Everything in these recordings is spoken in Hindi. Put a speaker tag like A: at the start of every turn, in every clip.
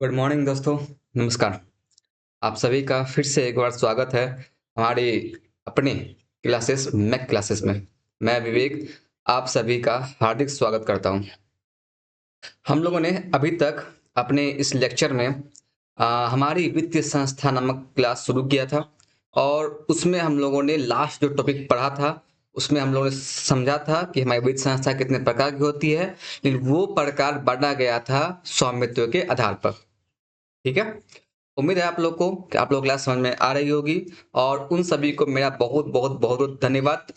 A: गुड मॉर्निंग दोस्तों। नमस्कार। आप सभी का फिर से एक बार स्वागत है हमारी अपनी क्लासेस मैथ क्लासेस में। मैं विवेक आप सभी का हार्दिक स्वागत करता हूं। हम लोगों ने अभी तक अपने इस लेक्चर में हमारी वित्तीय संस्था नामक क्लास शुरू किया था और उसमें हम लोगों ने लास्ट जो टॉपिक पढ़ा था उसमें हम लोगों ने समझा था कि हमारी वित्तीय संस्था कितने प्रकार की होती है, लेकिन वो प्रकार बांटा गया था स्वामित्व के आधार पर। ठीक है। उम्मीद है आप लोग को कि आप लोग क्लास समझ में आ रही होगी और उन सभी को मेरा बहुत बहुत बहुत बहुत धन्यवाद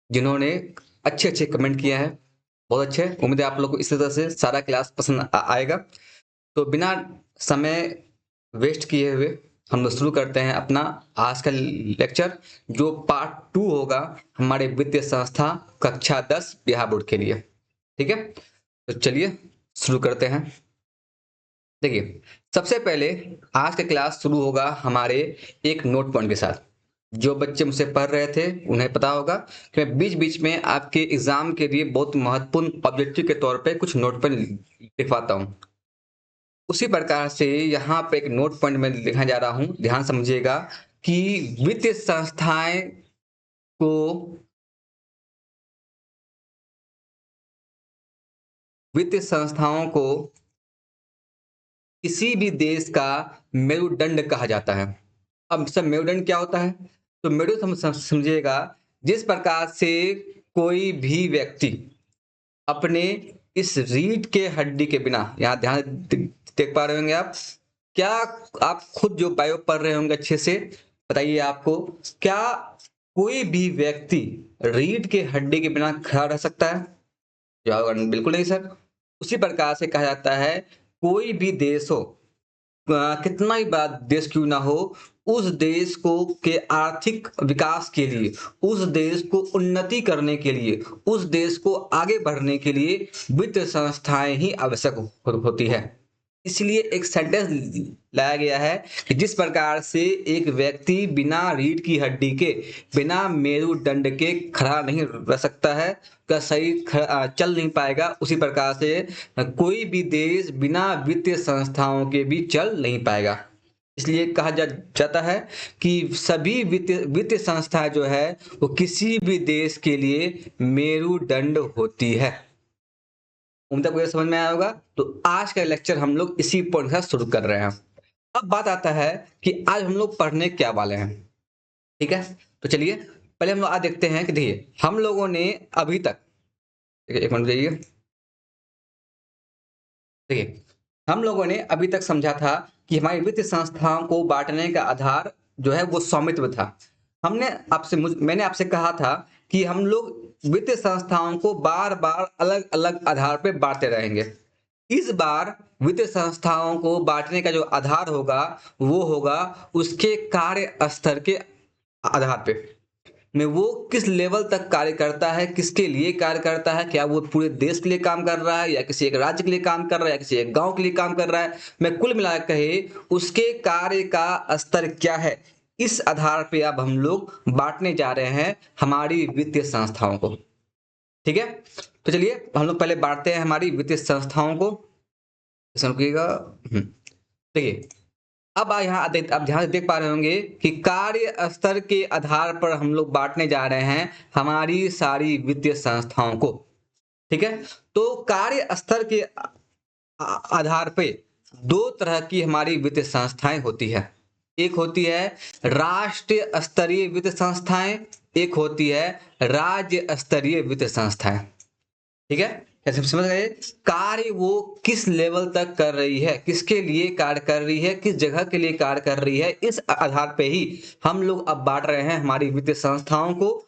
A: जिन्होंने अच्छे अच्छे कमेंट किए हैं। बहुत अच्छे। उम्मीद है आप लोग को इसी तरह से सारा क्लास पसंद आएगा। तो बिना समय वेस्ट किए हुए हम लोग शुरू करते हैं अपना आज का लेक्चर, जो पार्ट 2 होगा हमारे वित्तीय संस्था कक्षा 10 बिहार बोर्ड के लिए। ठीक है, तो चलिए शुरू करते हैं। देखिए, सबसे पहले आज का क्लास शुरू होगा हमारे एक नोट पॉइंट के साथ। जो बच्चे मुझसे पढ़ रहे थे उन्हें पता होगा कि मैं बीच बीच में आपके एग्जाम के लिए बहुत महत्वपूर्ण ऑब्जेक्टिव के तौर पे कुछ नोट पॉइंट लिखवाता हूँ। उसी प्रकार से यहाँ पे एक नोट पॉइंट में लिखने जा रहा हूँ, ध्यान समझिएगा कि वित्तीय संस्थाएं को वित्तीय संस्थाओं को किसी भी देश का मेरुदंड कहा जाता है। अब सब मेरुदंड क्या होता है? तो मेरुदंड समझिएगा, जिस प्रकार से कोई भी व्यक्ति अपने इस रीढ़ के हड्डी के बिना, यहाँ ध्यान देख पा रहे होंगे आप, क्या आप खुद जो बायो पढ़ रहे होंगे अच्छे से, बताइए आपको, क्या कोई भी व्यक्ति रीढ़ के हड्डी के बिना खड़ा रह सकता है? जवाब बिल्कुल नहीं सर। उसी प्रकार से कहा जाता है, कोई भी देश हो, कितना ही बड़ा देश क्यों ना हो, उस देश को के आर्थिक विकास के लिए, उस देश को उन्नति करने के लिए, उस देश को आगे बढ़ने के लिए वित्तीय संस्थाएं ही आवश्यक होती है। इसलिए एक सेंटेंस लाया गया है कि जिस प्रकार से एक व्यक्ति बिना रीढ़ की हड्डी के, बिना मेरुदंड के खड़ा नहीं रह सकता है, का शरीर चल नहीं पाएगा, उसी प्रकार से कोई भी देश बिना वित्तीय संस्थाओं के भी चल नहीं पाएगा। इसलिए कहा जाता है कि सभी वित्तीय वित्तीय संस्थाएं जो है वो किसी भी देश के लिए मेरुदंड होती है। उम्मीद है आपको समझ में आया होगा। तो आज का लेक्चर हम लोग इसी पॉइंट से शुरू कर रहे हैं। अब बात आता है कि आज हम लोग पढ़ने क्या वाले हैं। ठीक है, तो चलिए पहले हम लोग आज देखते हैं कि देखिए हम लोगों ने अभी तक, एक मिनट जाइए, देखिए हम लोगों ने अभी तक समझा था कि हमारी वित्तीय संस्थाओं को बांटने का आधार जो है वो स्वामित्व था। मैंने आपसे कहा था कि हम लोग वित्तीय संस्थाओं को बार बार अलग अलग आधार पे बांटते रहेंगे। इस बार वित्तीय संस्थाओं को बांटने का जो आधार होगा वो होगा उसके कार्य स्तर के आधार पे, में वो किस लेवल तक कार्य करता है, किसके लिए कार्य करता है, क्या वो पूरे देश के लिए काम कर रहा है या किसी एक राज्य के लिए काम कर रहा है या किसी एक गांव के लिए काम कर रहा है, मैं कुल मिलाकर कहे उसके कार्य का स्तर क्या है, इस आधार पे अब हम लोग बांटने जा रहे हैं हमारी वित्तीय संस्थाओं को। ठीक है, तो चलिए हम लोग पहले बांटते हैं हमारी वित्तीय संस्थाओं को। रुकिएगा। देखिए, अब आप ध्यान से देख पा रहे होंगे कि कार्य स्तर के आधार पर हम लोग बांटने जा रहे हैं हमारी सारी वित्तीय संस्थाओं को। ठीक है, तो कार्य स्तर के आधार पे दो तरह की हमारी वित्तीय संस्थाएं होती है। एक होती है राष्ट्रीय स्तरीय वित्तीय संस्थाएं, एक होती है राज्य स्तरीय वित्तीय संस्थाएं। ठीक है, कैसे समझ गए? कार्य वो किस लेवल तक कर रही है, किसके लिए कार्य कर रही है, किस जगह के लिए कार्य कर रही है, इस आधार पे ही हम लोग अब बांट रहे हैं हमारी वित्तीय संस्थाओं को।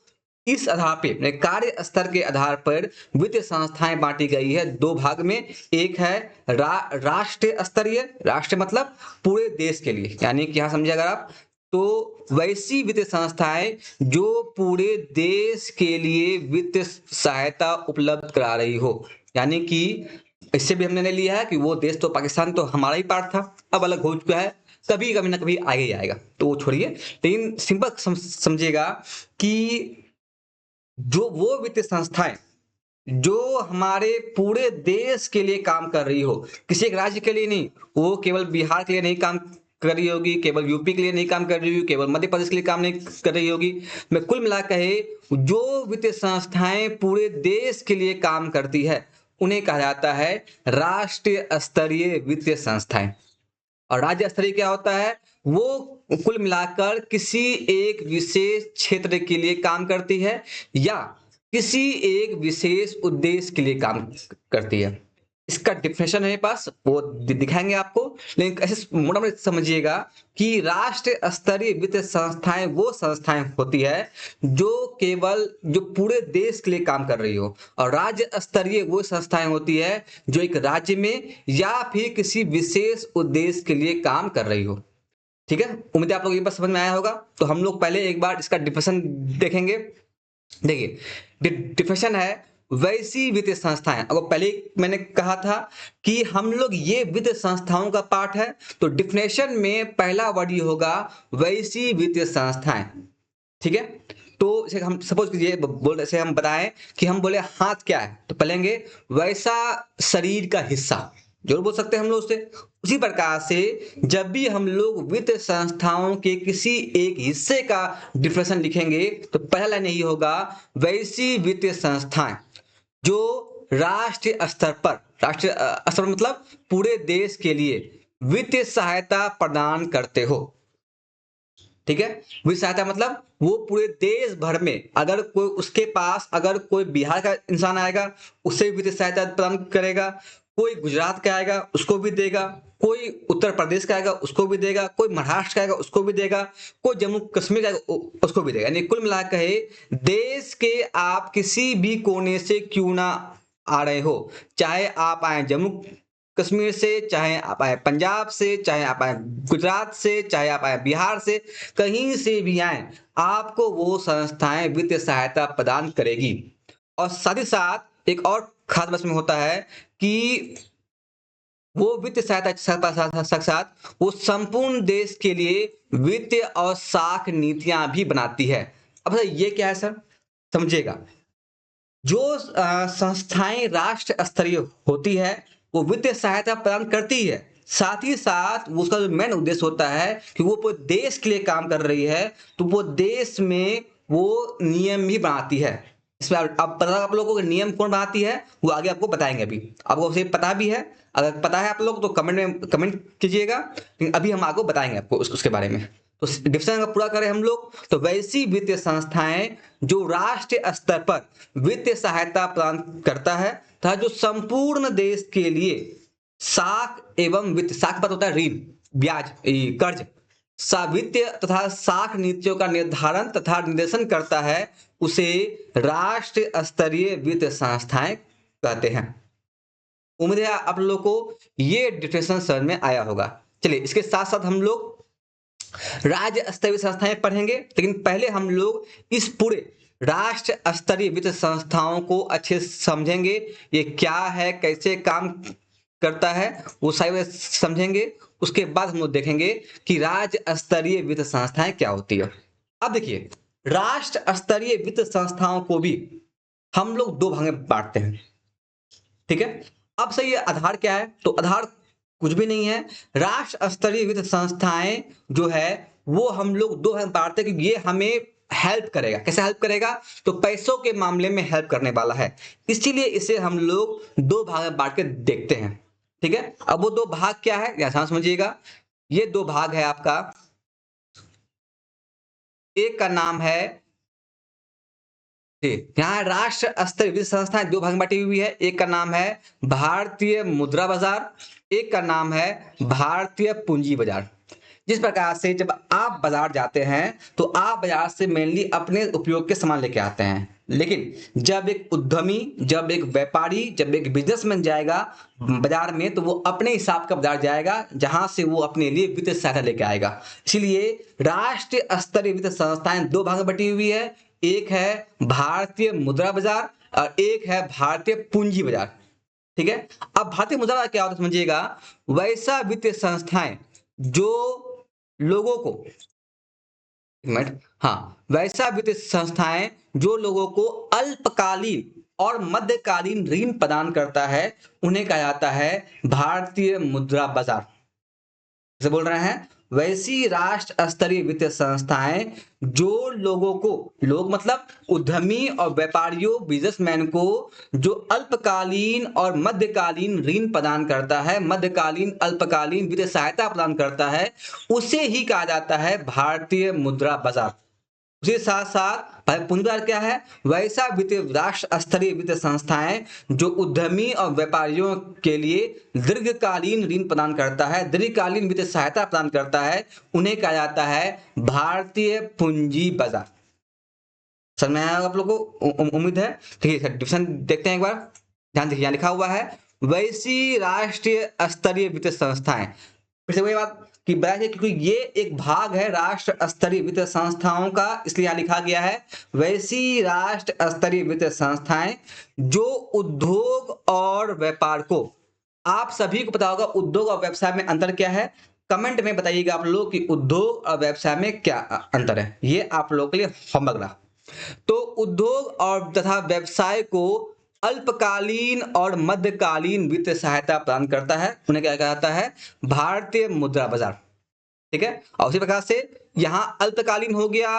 A: इस आधार पे कार्य स्तर के आधार पर वित्तीय संस्थाएं बांटी गई है दो भाग में। एक है राष्ट्रीय स्तरीय, राष्ट्र मतलब पूरे देश के लिए, यानी कि यहां समझिए अगर आप, तो वैसी वित्तीय संस्थाएं जो पूरे देश के लिए वित्तीय सहायता उपलब्ध करा रही हो, यानी कि इससे भी हमने लिया है कि वो देश तो पाकिस्तान तो हमारा ही पार्ट था, अब अलग हो चुका है, कभी कभी ना कभी आगे ही आएगा, तो वो छोड़िए। लेकिन सिंपल समझिएगा कि जो वो वित्तीय संस्थाएं जो हमारे पूरे देश के लिए काम कर रही हो, किसी एक राज्य के लिए नहीं। वो केवल बिहार के लिए नहीं काम कर रही होगी, केवल यूपी के लिए नहीं काम कर रही होगी, केवल मध्य प्रदेश के लिए काम नहीं कर रही होगी। मैं कुल मिला कहे, जो वित्तीय संस्थाएं पूरे देश के लिए काम करती है उन्हें कहा जाता है राष्ट्रीय स्तरीय वित्तीय संस्थाएं। और राज्य स्तरीय क्या होता है? वो कुल मिलाकर किसी एक विशेष क्षेत्र के लिए काम करती है या किसी एक विशेष उद्देश्य के लिए काम करती है। इसका डिफिनेशन मेरे पास वो दिखाएंगे आपको, लेकिन ऐसे मोटा मोटा समझिएगा कि राष्ट्र स्तरीय वित्तीय संस्थाएं वो संस्थाएं होती है जो केवल जो पूरे देश के लिए काम कर रही हो, और राज्य स्तरीय वो संस्थाएं होती है जो एक राज्य में या फिर किसी विशेष उद्देश्य के लिए काम कर रही हो। ठीक है, उम्मीद है आप लोग ये बात समझ में आया होगा। तो हम लोग पहले एक बार इसका डिफिनेशन देखेंगे। देखिए, डिफिनेशन है वैसी वित्तीय संस्थाएं। अब पहले मैंने कहा था कि हम लोग ये वित्तीय संस्थाओं का पार्ट है, तो डिफिनेशन में पहला वर्ड ये होगा वैसी वित्तीय संस्थाएं। ठीक है, तो इसे हम सपोज कीजिए बोल ऐसे हम बताएं कि हम बोले हाथ क्या है, तो पहलेंगे वैसा शरीर का हिस्सा, जरूर बोल सकते हैं हम लोग उसे। उसी प्रकार से जब भी हम लोग वित्तीय संस्थाओं के किसी एक हिस्से का डिफिनेशन लिखेंगे तो पहला लाइन यही होगा वैसी वित्तीय संस्थाएं जो राष्ट्रीय स्तर पर, राष्ट्रीय स्तर मतलब पूरे देश के लिए वित्तीय सहायता प्रदान करते हो। ठीक है, वित्तीय सहायता मतलब वो पूरे देश भर में अगर कोई उसके पास अगर कोई बिहार का इंसान आएगा उसे भी वित्तीय सहायता प्रदान करेगा, कोई गुजरात का आएगा उसको भी देगा, कोई उत्तर प्रदेश का आएगा उसको भी देगा, कोई महाराष्ट्र का आएगा उसको भी देगा, कोई जम्मू कश्मीर का आएगा उसको भी देगा। यानी कुल मिला कहे देश के आप किसी भी कोने से क्यों ना आ रहे हो, चाहे आप आए जम्मू कश्मीर से, चाहे आप आए पंजाब से, चाहे आप आए गुजरात से, चाहे आप आए बिहार से, कहीं से भी आए आपको वो संस्थाएं वित्तीय सहायता प्रदान करेगी। और साथ ही साथ एक और खास बात में होता है कि वो वित्तीय सहायता के साथ साथ वो संपूर्ण देश के लिए वित्तीय और साख नीतियां भी बनाती है। अब ये क्या है सर, समझिएगा। जो संस्थाएं राष्ट्र स्तरीय होती है वो वित्तीय सहायता प्रदान करती है, साथ ही साथ उसका जो मेन उद्देश्य होता है कि वो पूरे देश के लिए काम कर रही है, तो वो देश में वो नियम भी बनाती है। इसमें अब पता आप लोगों को नियम कौन बनाती है वो आगे आपको बताएंगे। अभी आपको उसे पता भी है, अगर पता है आप लोग तो कमेंट में कमेंट कीजिएगा, लेकिन अभी हम आपको बताएंगे आपको उसके बारे में। तो डिफिनेशन का पूरा करें हम लोग, तो वैसी वित्तीय संस्थाएं जो राष्ट्रीय स्तर पर वित्तीय सहायता प्रदान करता है तथा जो संपूर्ण देश के लिए साख एवं वित्त, साख पता होता है ऋण, ब्याज, कर्ज, वित्तीय तथा साख नीतियों का निर्धारण तथा निर्देशन करता है, उसे राष्ट्रीय स्तरीय वित्तीय संस्थाएं कहते हैं। उम्मीद है आप लोगों को ये डिफिनेशन समझ में आया होगा। चलिए इसके साथ साथ हम लोग राज्य स्तरीय संस्थाएं पढ़ेंगे, लेकिन पहले हम लोग इस पूरे राष्ट्र स्तरीय वित्तीय संस्थाओं को अच्छे से समझेंगे, ये क्या है, कैसे काम करता है, वो सारी समझेंगे। उसके बाद हम लोग देखेंगे कि राज्य स्तरीय वित्तीय संस्थाएं क्या होती है। अब देखिए, राष्ट्र स्तरीय वित्तीय संस्थाओं को भी हम लोग दो भाग में बांटते हैं। ठीक है, अब सही है आधार क्या है, तो आधार कुछ भी नहीं है। राष्ट्र स्तरीय वित्तीय संस्थाएं जो है वो हम लोग दो भाग में बांटते हैं कि ये हमें हेल्प करेगा। कैसे हेल्प करेगा, तो पैसों के मामले में हेल्प करने वाला है, इसीलिए इसे हम लोग दो भाग में बांट के देखते हैं। ठीक है, अब वो दो भाग क्या है ध्यान समझिएगा। ये दो भाग है आपका, एक का नाम है, यहाँ राष्ट्र स्तरीय वित्तीय संस्थाएं दो भाग में बांटी हुई है। एक का नाम है भारतीय मुद्रा बाजार, एक का नाम है भारतीय पूंजी बाजार। जिस प्रकार से जब आप बाजार जाते हैं तो आप बाजार से मेनली अपने उपयोग के सामान लेके आते हैं, लेकिन जब एक उद्यमी, जब एक व्यापारी, जब एक बिजनेसमैन जाएगा बाजार में तो वो अपने हिसाब का बाजार जाएगा जहां से वो अपने लिए वित्तीय सहायता लेके आएगा। इसलिए राष्ट्रीय स्तरीय वित्तीय संस्थाएं दो भाग में बटी हुई है, एक है भारतीय मुद्रा बाजार और एक है भारतीय पूंजी बाजार। ठीक है, अब भारतीय मुद्रा बाजार क्या होता है समझिएगा, वैसा वित्तीय संस्थाएं जो लोगों को, एक मिनट, हाँ, वैसा वित्तीय संस्थाएं जो लोगों को अल्पकालीन और मध्यकालीन ऋण प्रदान करता है उन्हें कहा जाता है भारतीय मुद्रा बाजार। जैसे बोल रहे हैं, वैसी राष्ट्र स्तरीय वित्तीय संस्थाएं जो लोगों को, लोग मतलब उद्यमी और व्यापारियों, बिजनेसमैन को, जो अल्पकालीन और मध्यकालीन ऋण प्रदान करता है, मध्यकालीन अल्पकालीन वित्तीय सहायता प्रदान करता है, उसे ही कहा जाता है भारतीय मुद्रा बाजार। उसी साथ साथ पूंजी बाजार क्या है? वैसा वित्तीय राष्ट्र स्तरीय वित्तीय संस्थाएं जो उद्यमी और व्यापारियों के लिए दीर्घकालीन ऋण प्रदान करता है, दीर्घकालीन वित्तीय सहायता प्रदान करता है, उन्हें कहा जाता है भारतीय पूंजी बाजार। समझ में आया आप लोगों को? उम्मीद है। ठीक है, डिफिनेशन देखते हैं एक बार, ध्यान देखिए, यहाँ लिखा हुआ है वैसी राष्ट्रीय स्तरीय वित्तीय संस्थाएं। फिर से वही बात कि बताइए, क्योंकि ये एक भाग है राष्ट्र स्तरीय वित्तीय संस्थाओं का, इसलिए यहां लिखा गया है वैसी राष्ट्र स्तरीय वित्तीय संस्थाएं जो उद्योग और व्यापार को, आप सभी को पता होगा उद्योग और व्यवसाय में अंतर क्या है। कमेंट में बताइएगा आप लोग कि उद्योग और व्यवसाय में क्या अंतर है। ये आप लोगों के लिए होमवर्क रहा। तो उद्योग और तथा व्यवसाय को अल्पकालीन और मध्यकालीन वित्तीय सहायता प्रदान करता है, उन्हें क्या कहता है? भारतीय मुद्रा बाजार। ठीक है, और उसी प्रकार से यहां अल्पकालीन हो गया,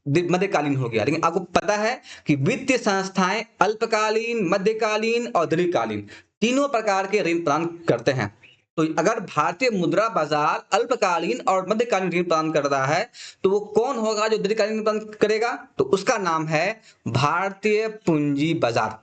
A: मध्यकालीन हो गया, लेकिन आपको पता है कि वित्तीय संस्थाएं अल्पकालीन, मध्यकालीन और दीर्घकालीन तीनों प्रकार के ऋण प्रदान करते हैं। तो अगर भारतीय मुद्रा बाजार अल्पकालीन और मध्यकालीन ऋण प्रदान कर रहा है, तो वो कौन होगा जो दीर्घकालीन प्रदान करेगा? तो उसका नाम है भारतीय पूंजी बाजार।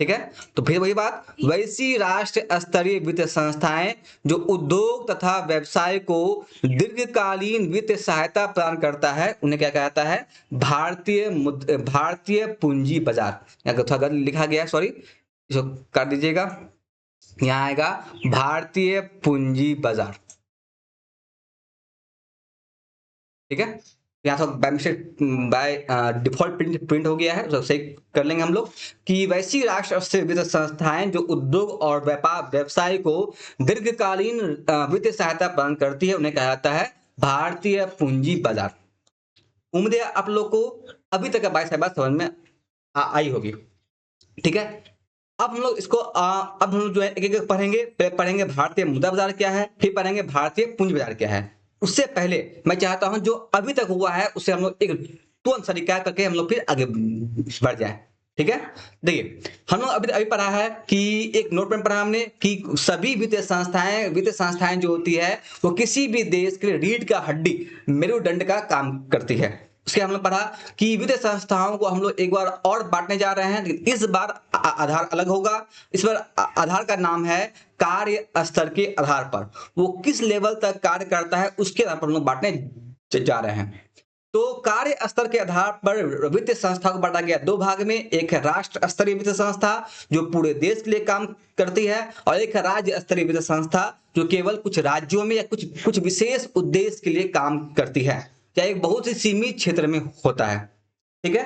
A: ठीक है, तो फिर वही बात, वैसी राष्ट्र स्तरीय वित्तीय संस्थाएं जो उद्योग तथा व्यवसाय को दीर्घकालीन वित्तीय सहायता प्रदान करता है, उन्हें क्या कहता है? भारतीय पूंजी बाजार। यहाँ थोड़ा गलत लिखा गया, सॉरी, इसको कर दीजिएगा, यहाँ आएगा भारतीय पूंजी बाजार। ठीक है, यहाँ तो by mistake, by default print हो गया है, तो सही कर लेंगे हम लोग कि वैसी राष्ट्र स्तरीय वित्तीय संस्थाएं जो उद्योग और व्यापार व्यवसाय को दीर्घकालीन वित्तीय सहायता प्रदान करती है, उन्हें कहा जाता है भारतीय पूंजी बाजार। उम्मीद है आप लोग को अभी तक बात समझ में आई होगी। ठीक है, अब हम लोग इसको अब हम लोग जो है एक एक पढ़ेंगे। पढ़ेंगे भारतीय मुद्रा बाजार क्या है, फिर पढ़ेंगे भारतीय पूंजी बाजार क्या है। उससे पहले मैं चाहता हूं जो अभी तक हुआ है उससे हम लोग एक तुरंत सा रिकैप करके हम लोग फिर आगे बढ़ जाए। ठीक है, देखिए हम लोग अभी पढ़ा है कि एक नोट में पढ़ा हमने कि सभी वित्तीय संस्थाएं जो होती है वो किसी भी देश के लिए रीढ़ का हड्डी, मेरुदंड का काम करती है। उसके हम लोग पढ़ा कि वित्तीय संस्थाओं को हम लोग एक बार और बांटने जा रहे हैं, लेकिन इस बार आधार अलग होगा। इस बार आधार का नाम है कार्य स्तर के आधार पर, वो किस लेवल तक कार्य करता है उसके आधार पर हम लोग बांटने जा रहे हैं। तो कार्य स्तर के आधार पर वित्तीय संस्था को बांटा गया दो भाग में, एक है राष्ट्र स्तरीय वित्तीय संस्था जो पूरे देश के लिए काम करती है, और एक है राज्य स्तरीय वित्तीय संस्था जो केवल कुछ राज्यों में या कुछ विशेष उद्देश्य के लिए काम करती है, या एक बहुत ही सीमित क्षेत्र में होता है। ठीक है,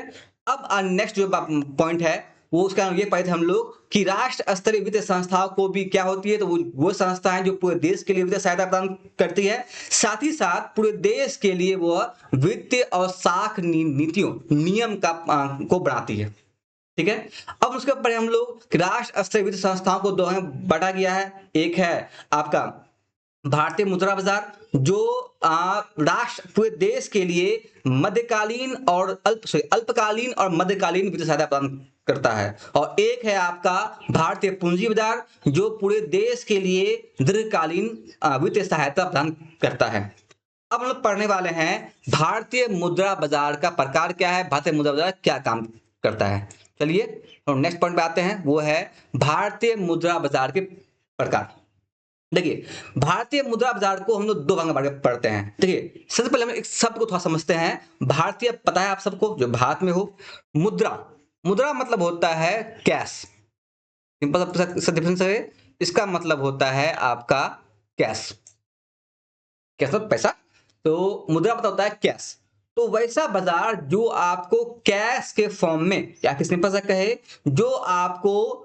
A: अब नेक्स्ट जो पॉइंट है वो उसका ये पढ़े हम लोग कि राष्ट्र स्तरीय वित्तीय संस्थाओं को भी क्या होती है, तो वो संस्थाएं जो पूरे देश के लिए वित्तीय सहायता प्रदान करती है, साथ ही साथ पूरे देश के लिए वो वित्तीय और साख नीतियों नियम का को बनाती है। ठीक है, अब उसके ऊपर हम लोग राष्ट्र स्तरीय वित्तीय संस्थाओं को दो में बांटा गया है। एक है आपका भारतीय मुद्रा बाजार जो राष्ट्र पूरे देश के लिए मध्यकालीन और अल्पकालीन और मध्यकालीन वित्तीय सहायता प्रदान करता है, और एक है आपका भारतीय पूंजी बाजार जो पूरे देश के लिए दीर्घकालीन वित्तीय सहायता प्रदान करता है। अब हम लोग पढ़ने वाले हैं भारतीय मुद्रा बाजार का प्रकार क्या है, भारतीय मुद्रा बाजार क्या काम करता है। चलिए नेक्स्ट पॉइंट पे आते हैं, वो है भारतीय मुद्रा बाजार के प्रकार। देखिए भारतीय मुद्रा बाजार को हम लोग दो भाग में पढ़ते हैं। देखिए सबसे पहले हम एक शब्द को थोड़ा समझते हैं। भारतीय पता है आप सबको जो भारत में हो। मुद्रा मतलब होता है कैश, सिंपल डिफरेंस है। इसका मतलब होता है आपका कैश, कैश मतलब पैसा, तो मुद्रा मतलब होता है कैश। तो वैसा बाजार जो आपको कैश के फॉर्म में, या कि सिंपल सा कहे जो आपको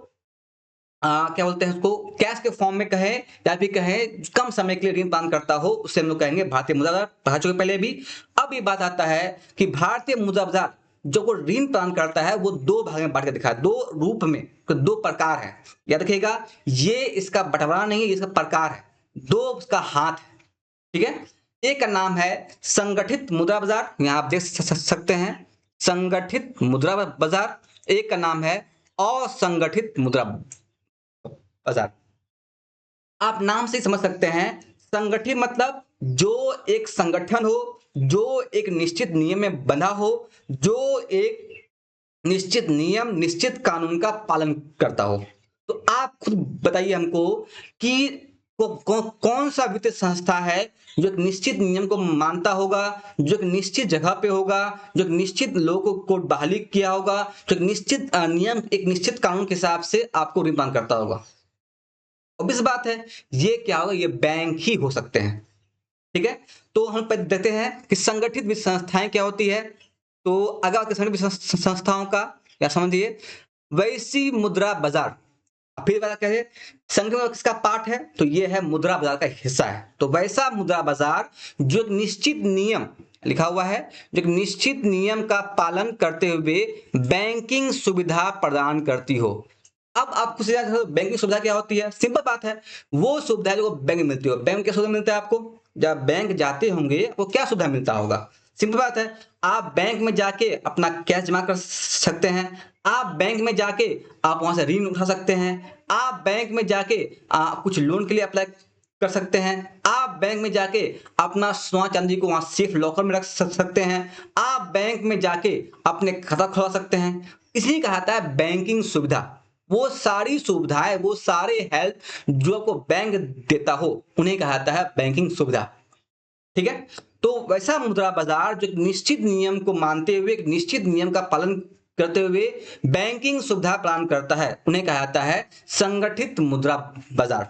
A: क्या बोलते हैं उसको, कैश के फॉर्म में कहे या फिर कहे कम समय के लिए ऋण प्रदान करता हो, उससे हम लोग कहेंगे भारतीय मुद्रा बाजार। पढ़ा चुके पहले भी। अब ये बात आता है कि भारतीय मुद्रा बाजार जो को ऋण प्रदान करता है वो दो भाग में बांट के दिखा है, दो रूप में, तो दो प्रकार है। याद रखिएगा, ये इसका बंटवारा नहीं है, ये इसका प्रकार है, दो उसका हाथ है। ठीक है, एक का नाम है संगठित मुद्रा बाजार, यहां आप देख सकते हैं संगठित मुद्रा बाजार। एक का नाम है असंगठित मुद्रा बाजार। आप नाम से समझ सकते हैं, संगठित मतलब जो एक संगठन हो, जो एक निश्चित नियम में बंधा हो, जो एक निश्चित नियम निश्चित कानून का पालन करता हो। तो आप खुद बताइए हमको कि कौन सा वित्तीय संस्था है जो एक निश्चित नियम को मानता होगा, जो एक निश्चित जगह पे होगा, जो एक निश्चित लोगों को बहाली किया होगा, जो एक निश्चित नियम एक निश्चित कानून के हिसाब से आपको ऋण प्रदान करता होगा। ऑब्वियस बात है, ये क्या होगा, ये बैंक ही हो सकते हैं। ठीक है, तो हम देखते हैं कि संगठित वित्तीय संस्थाएं क्या होती है। तो अगर संगठित वित्तीय संस्थाओं का क्या समझिए, वैसी मुद्रा बाजार, फिर बात करें संगठन किसका पार्ट है, तो ये है मुद्रा बाजार का हिस्सा है। तो वैसा मुद्रा बाजार जो निश्चित नियम लिखा हुआ है, जो निश्चित नियम का पालन करते हुए बैंकिंग सुविधा प्रदान करती हो। अब आपको बैंकिंग सुविधा क्या होती है, सिंपल बात है, वो सुविधा जो बैंक में मिलती हो। बैंक में क्या सुविधा मिलता है आपको, जब बैंक जाते होंगे वो क्या सुविधा मिलता होगा, सिंपल बात है, आप बैंक में जाके अपना कैश जमा कर सकते हैं, आप बैंक में जाके आप वहां से ऋण उठा सकते हैं, आप बैंक में जाके कुछ लोन के लिए अप्लाई कर सकते हैं, आप बैंक में जाके अपना सोना चांदी को वहां सेफ लॉकर में रख सकते हैं, आप बैंक में जाके अपने खाता खुलवा सकते हैं। इसी कहता है बैंकिंग सुविधा, वो सारी सुविधाएं, वो सारे हेल्प जो आपको बैंक देता हो उन्हें कहता है बैंकिंग सुविधा। ठीक है, तो वैसा मुद्रा बाजार जो निश्चित नियम को मानते हुए एक निश्चित नियम का पालन करते हुए बैंकिंग सुविधा प्रदान करता है उन्हें कहा जाता है संगठित मुद्रा बाजार।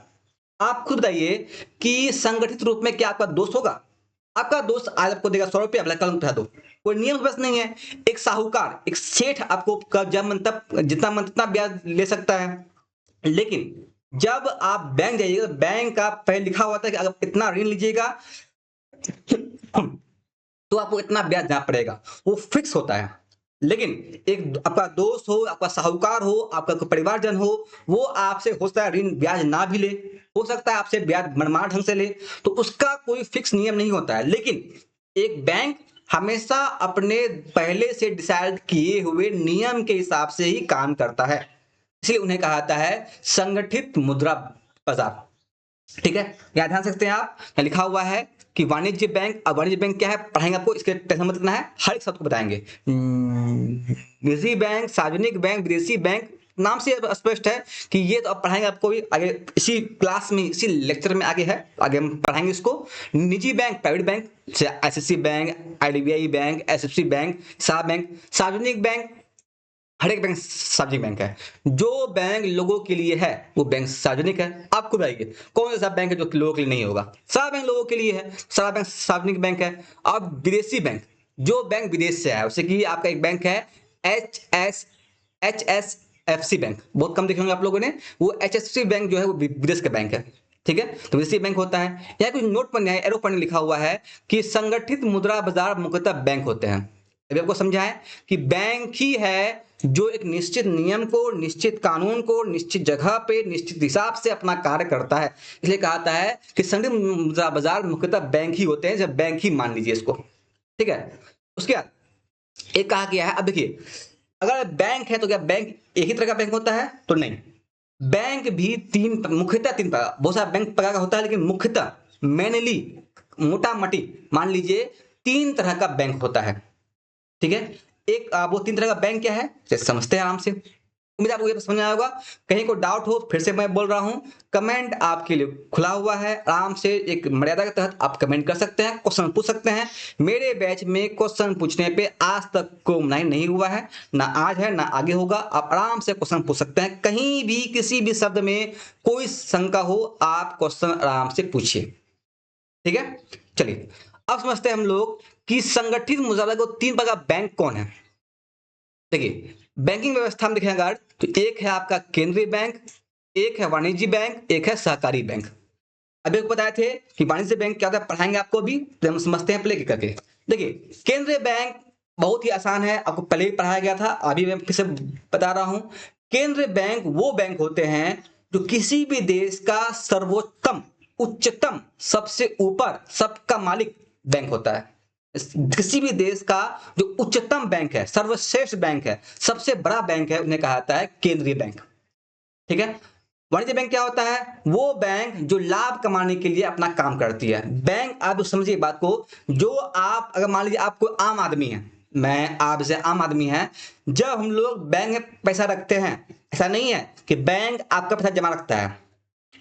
A: आप खुद बताइए कि संगठित रूप में क्या आपका दोस्त होगा, आपका दोस्त आज आपको देगा 100 रुपया, अगला कल उठा दो, कोई नियम बस नहीं है। एक साहूकार, एक सेठ आपको जब मन तब जितना मन उतना ब्याज ले सकता है, लेकिन जब आप बैंक जाइएगा तो बैंक का पहले लिखा हुआ था कि अगर इतना ऋण लीजिएगा तो आपको इतना ब्याज देना पड़ेगा, वो फिक्स होता है। लेकिन एक आपका दोस्त हो, आपका साहूकार हो, आपका कोई परिवारजन हो, वो आपसे हो सकता है ऋण ब्याज ना भी ले, हो सकता है आपसे ब्याज मनमाना ढंग से ले, तो उसका कोई फिक्स नियम नहीं होता है। लेकिन एक बैंक हमेशा अपने पहले से डिसाइड किए हुए नियम के हिसाब से ही काम करता है, इसलिए उन्हें कहा जाता है संगठित मुद्रा बाजार। ठीक है, यहाँ ध्यान सकते हैं आप, लिखा हुआ है कि वाणिज्य बैंक। अब वाणिज्य बैंक क्या है पढ़ाएंगे आपको, इसके टेंशन मत लेना है, हर एक शब्द को बताएंगे। निजी बैंक, सार्वजनिक बैंक, विदेशी बैंक, नाम से स्पष्ट है कि ये तो अब पढ़ाएंगे आपको भी आगे इसी क्लास में, इसी लेक्चर में आगे है, आगे हम पढ़ाएंगे इसको। निजी bank, private bank, SSC bank, IDBI bank, SFC bank, साहब बैंक। सार्वजनिक बैंक, हर एक बैंक सार्वजनिक बैंक है, जो बैंक लोगों के लिए है वो बैंक सार्वजनिक है। आपको बताइए कौन सा बैंक है जो लोगों के लिए नहीं होगा, सारा बैंक लोगों के लिए है, सारा बैंक सार्वजनिक बैंक है। अब विदेशी बैंक, जो बैंक विदेश से है, जैसे कि आपका एक बैंक है HSFC बैंक, बहुत कम देखे होंगे आप लोगों ने, वो HSFC बैंक जो है वो विदेश का बैंक है। ठीक है, तो विदेशी बैंक होता है। यहाँ कुछ नोट पर एरो पर लिखा हुआ है कि संगठित मुद्रा बाजार मुख्यतः बैंक होते हैं। अभी आपको समझा है कि बैंक ही है जो एक निश्चित नियम को, निश्चित कानून को, निश्चित जगह पे, निश्चित हिसाब से अपना कार्य करता है, इसलिए कहा है कि संगठित मुद्रा बाजार मुख्यतः बैंक ही होते हैं, जब बैंक ही मान लीजिए इसको। ठीक है, उसके बाद एक कहा गया है, अब देखिए अगर बैंक है तो क्या बैंक एक ही तरह का बैंक होता है, तो नहीं, बैंक भी मुख्यतः तीन प्रकार, बहुत सारा बैंक प्रकार का होता है, लेकिन मुख्यतः मेनली मोटा मोटी मान लीजिए 3 तरह का बैंक होता है। ठीक है, एक वो 3 तरह का बैंक क्या है समझते हैं आराम से, उम्मीद आपको ये समझ में आया होगा। कहीं को डाउट हो फिर से मैं बोल रहा हूं, कमेंट आपके लिए खुला हुआ है, आराम से एक मर्यादा के तहत आप कमेंट कर सकते हैं, क्वेश्चन पूछ सकते हैं। मेरे बैच में क्वेश्चन पूछने पे आज तक को मनाही नहीं हुआ है, ना आज है ना आगे होगा। आप आराम से क्वेश्चन पूछ सकते हैं, कहीं भी किसी भी शब्द में कोई शंका हो आप क्वेश्चन आराम से पूछिए। ठीक है, चलिए अब समझते हैं हम लोग कि संगठित मुद्रा को 3 प्रकार बैंक कौन है। देखिए बैंकिंग व्यवस्था में देखें अगर, तो एक है आपका केंद्रीय बैंक, एक है वाणिज्य बैंक, एक है सहकारी बैंक। अभी आपको बताए थे कि वाणिज्य बैंक क्या होता है, पढ़ाएंगे आपको अभी, तो हम समझते हैं प्ले करके। देखिए केंद्रीय बैंक बहुत ही आसान है, आपको पहले भी पढ़ाया गया था, अभी मैं फिर से बता रहा हूं। केंद्रीय बैंक वो बैंक होते हैं जो किसी भी देश का सर्वोत्तम, उच्चतम, सबसे ऊपर, सबका मालिक बैंक होता है। किसी भी देश का जो उच्चतम बैंक है, सर्वश्रेष्ठ बैंक है, सबसे बड़ा बैंक है, उन्हें कहा जाता है केंद्रीय बैंक। ठीक है। वाणिज्य बैंक क्या होता है? वो बैंक जो लाभ कमाने के लिए अपना काम करती है। बैंक, आप समझिए बात को, जो आप अगर मान लीजिए आप कोई आम आदमी है, मैं आप जैसे आम आदमी है, जब हम लोग बैंक में पैसा रखते हैं, ऐसा नहीं है कि बैंक आपका पैसा जमा रखता है,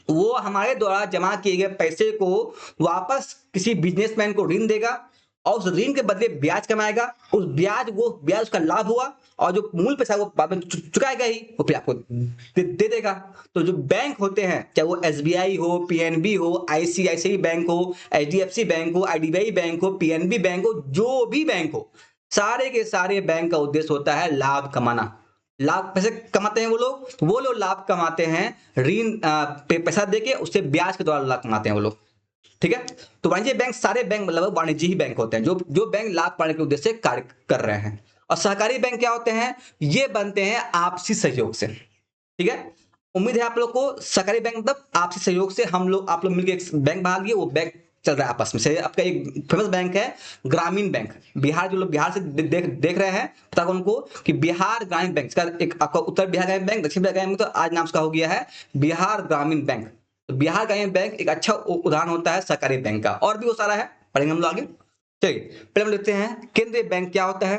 A: वो हमारे द्वारा जमा किए गए पैसे को वापस किसी बिजनेसमैन को ऋण देगा और उस ऋण के बदले ब्याज कमाएगा। उस ब्याज, वो ब्याज उसका लाभ हुआ, और जो मूल पैसा वो बाद में चुकाएगा ही, वो फिर आपको दे देगा। तो जो बैंक होते हैं, चाहे वो एसबीआई हो, पीएनबी हो, आईसीआईसीआई बैंक हो, एचडीएफसी बैंक हो, आईडीबीआई बैंक हो, पीएनबी बैंक हो, जो भी बैंक हो, सारे के सारे बैंक का उद्देश्य होता है लाभ कमाना। लाभ पैसे कमाते हैं वो लोग लाभ कमाते हैं ऋण पैसा देके, उससे ब्याज के द्वारा लाभ कमाते हैं वो लोग। ठीक है। तो वाणिज्य बैंक, सारे बैंक मतलब वाणिज्य ही बैंक होते हैं, जो जो बैंक लाभ पाने के उद्देश्य से कार्य कर रहे हैं। और सहकारी बैंक क्या होते हैं? ये बनते हैं आपसी सहयोग से। ठीक है। उम्मीद है आप लोग को सहकारी बैंक मतलब आपसी सहयोग से हम लोग, आप लोग मिलकर एक बैंक बना लिए, वो बैंक चल रहा है आपस में से। आपका एक फेमस बैंक है ग्रामीण बैंक। बिहार, जो लोग बिहार से देख रहे हैं, पता होगा उनको कि बिहार ग्रामीण बैंक, इसका एक आपका उत्तर बिहार ग्रामीण बैंक, दक्षिण बिहार ग्रामीण बैंक, तो आज नाम उसका हो गया है बिहार ग्रामीण बैंक। तो बिहार ग्रामीण बैंक एक अच्छा उदाहरण होता है सहकारी बैंक का। और भी वो सारा है, पढ़ेंगे हम लोग आगे। चलिए पहले हम लिखते हैं केंद्रीय बैंक क्या होता है।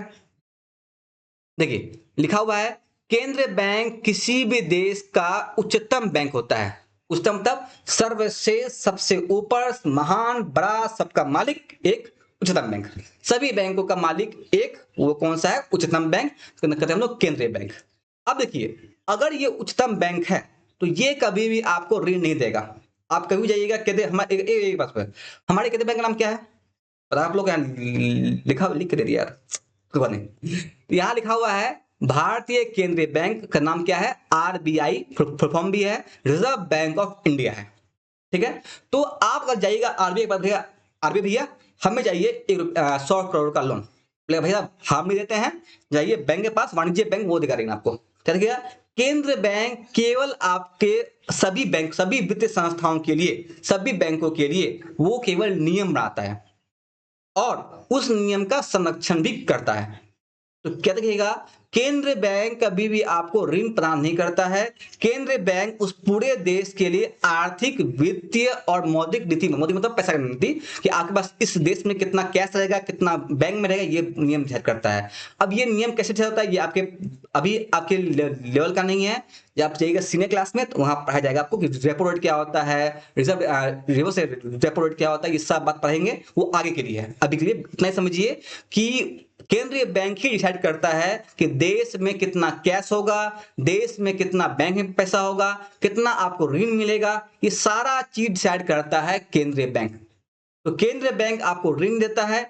A: देखिए लिखा हुआ है, केंद्रीय बैंक किसी भी देश का उच्चतम बैंक होता है। उच्चतम मतलब सर्वश्रेष्ठ, सबसे ऊपर, महान, बड़ा, सबका मालिक एक उच्चतम बैंक। सभी बैंकों का मालिक एक, वो कौन सा है? उच्चतम बैंक, कहते हैं हम लोग केंद्रीय बैंक। अब देखिए, अगर ये उच्चतम बैंक है तो ये कभी भी आपको ऋण नहीं देगा। आप कभी जाइएगा, कहते हमारे एक बात पर, हमारे केंद्रीय बैंक का नाम क्या है पता? आप लोग यहाँ लिखा, लिख के दे दिया यार, कोई बात नहीं। यहां लिखा हुआ है भारतीय केंद्रीय बैंक का नाम क्या है? आरबीआई, फॉर्म भी है, रिजर्व बैंक ऑफ इंडिया है। ठीक है। तो आप अगर जाइएगा आरबीआई के पास, भैया आरबीआई भैया हमें चाहिए 100 करोड़ का लोन, बोले भैया हम भी देते हैं, जाइए बैंक के पास, वाणिज्य बैंक वो देगा ऋण आपको। क्या देखिएगा, केंद्र बैंक केवल आपके सभी बैंक, सभी वित्तीय संस्थाओं के लिए, सभी बैंकों के लिए वो केवल नियम बनाता है और उस नियम का संरक्षण भी करता है। तो क्या देखिएगा, केंद्रीय बैंक कभी भी आपको ऋण प्रदान नहीं करता है। केंद्रीय बैंक उस पूरे देश के लिए आर्थिक, वित्तीय और मौद्रिक नीति, मौद्रिक मतलब पैसा की नीति, कि आपके पास इस देश में कितना कैश रहेगा, कितना बैंक में रहेगा, ये नियम तय करता है। अब ये नियम कैसे तय होता है, ये आपके अभी आपके लेवल का नहीं है। जब आप जाइएगा सीनियर क्लास में, तो वहां पढ़ाया जाएगा आपको कि रेपो रेट क्या होता है, रिजर्व रिवर्स रेपो रेट क्या होता है, ये सब बात पढ़ेंगे, वो आगे के लिए है। अभी के लिए इतना ही समझिए कि केंद्रीय बैंक ही डिसाइड करता है कि देश में कितना कैश होगा, देश में कितना बैंक में पैसा होगा, कितना आपको ऋण मिलेगा, ये सारा चीज डिसाइड करता है केंद्रीय बैंक। तो केंद्रीय बैंक आपको ऋण देता है।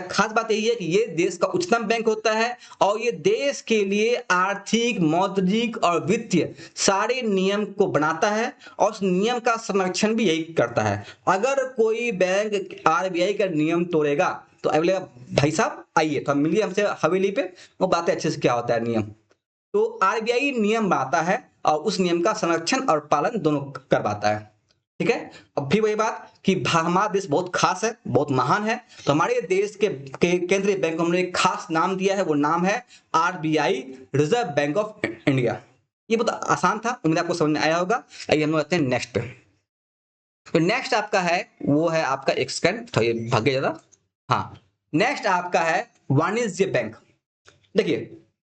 A: खास बात यही है कि ये देश का उच्चतम बैंक होता है और ये देश के लिए आर्थिक, मौद्रिक और वित्तीय सारे नियम को बनाता है और उस नियम का संरक्षण भी यही करता है। अगर कोई बैंक आरबीआई का नियम तोड़ेगा तो बोलेगा भाई साहब आइए, तो हम मिलिए हमसे हवेली पे, वो बातें अच्छे से क्या होता है नियम। तो आरबीआई नियम बनाता है और उस नियम का संरक्षण और पालन दोनों करवाता है। ठीक है। अब फिर वही बात कि हमारा देश बहुत खास है, बहुत महान है, तो हमारे देश के केंद्रीय बैंक को हमने एक खास नाम दिया है, वो नाम है RBI, reserve bank of India. ये बहुत आसान था, उम्मीद आपको समझ में आया होगा। आइए हम लोग आते हैं नेक्स्ट पे। तो नेक्स्ट आपका है, वो है आपका एक सेकंड, तो ये भाग्य ज्यादा, हाँ, नेक्स्ट आपका है वाणिज्य बैंक। देखिए,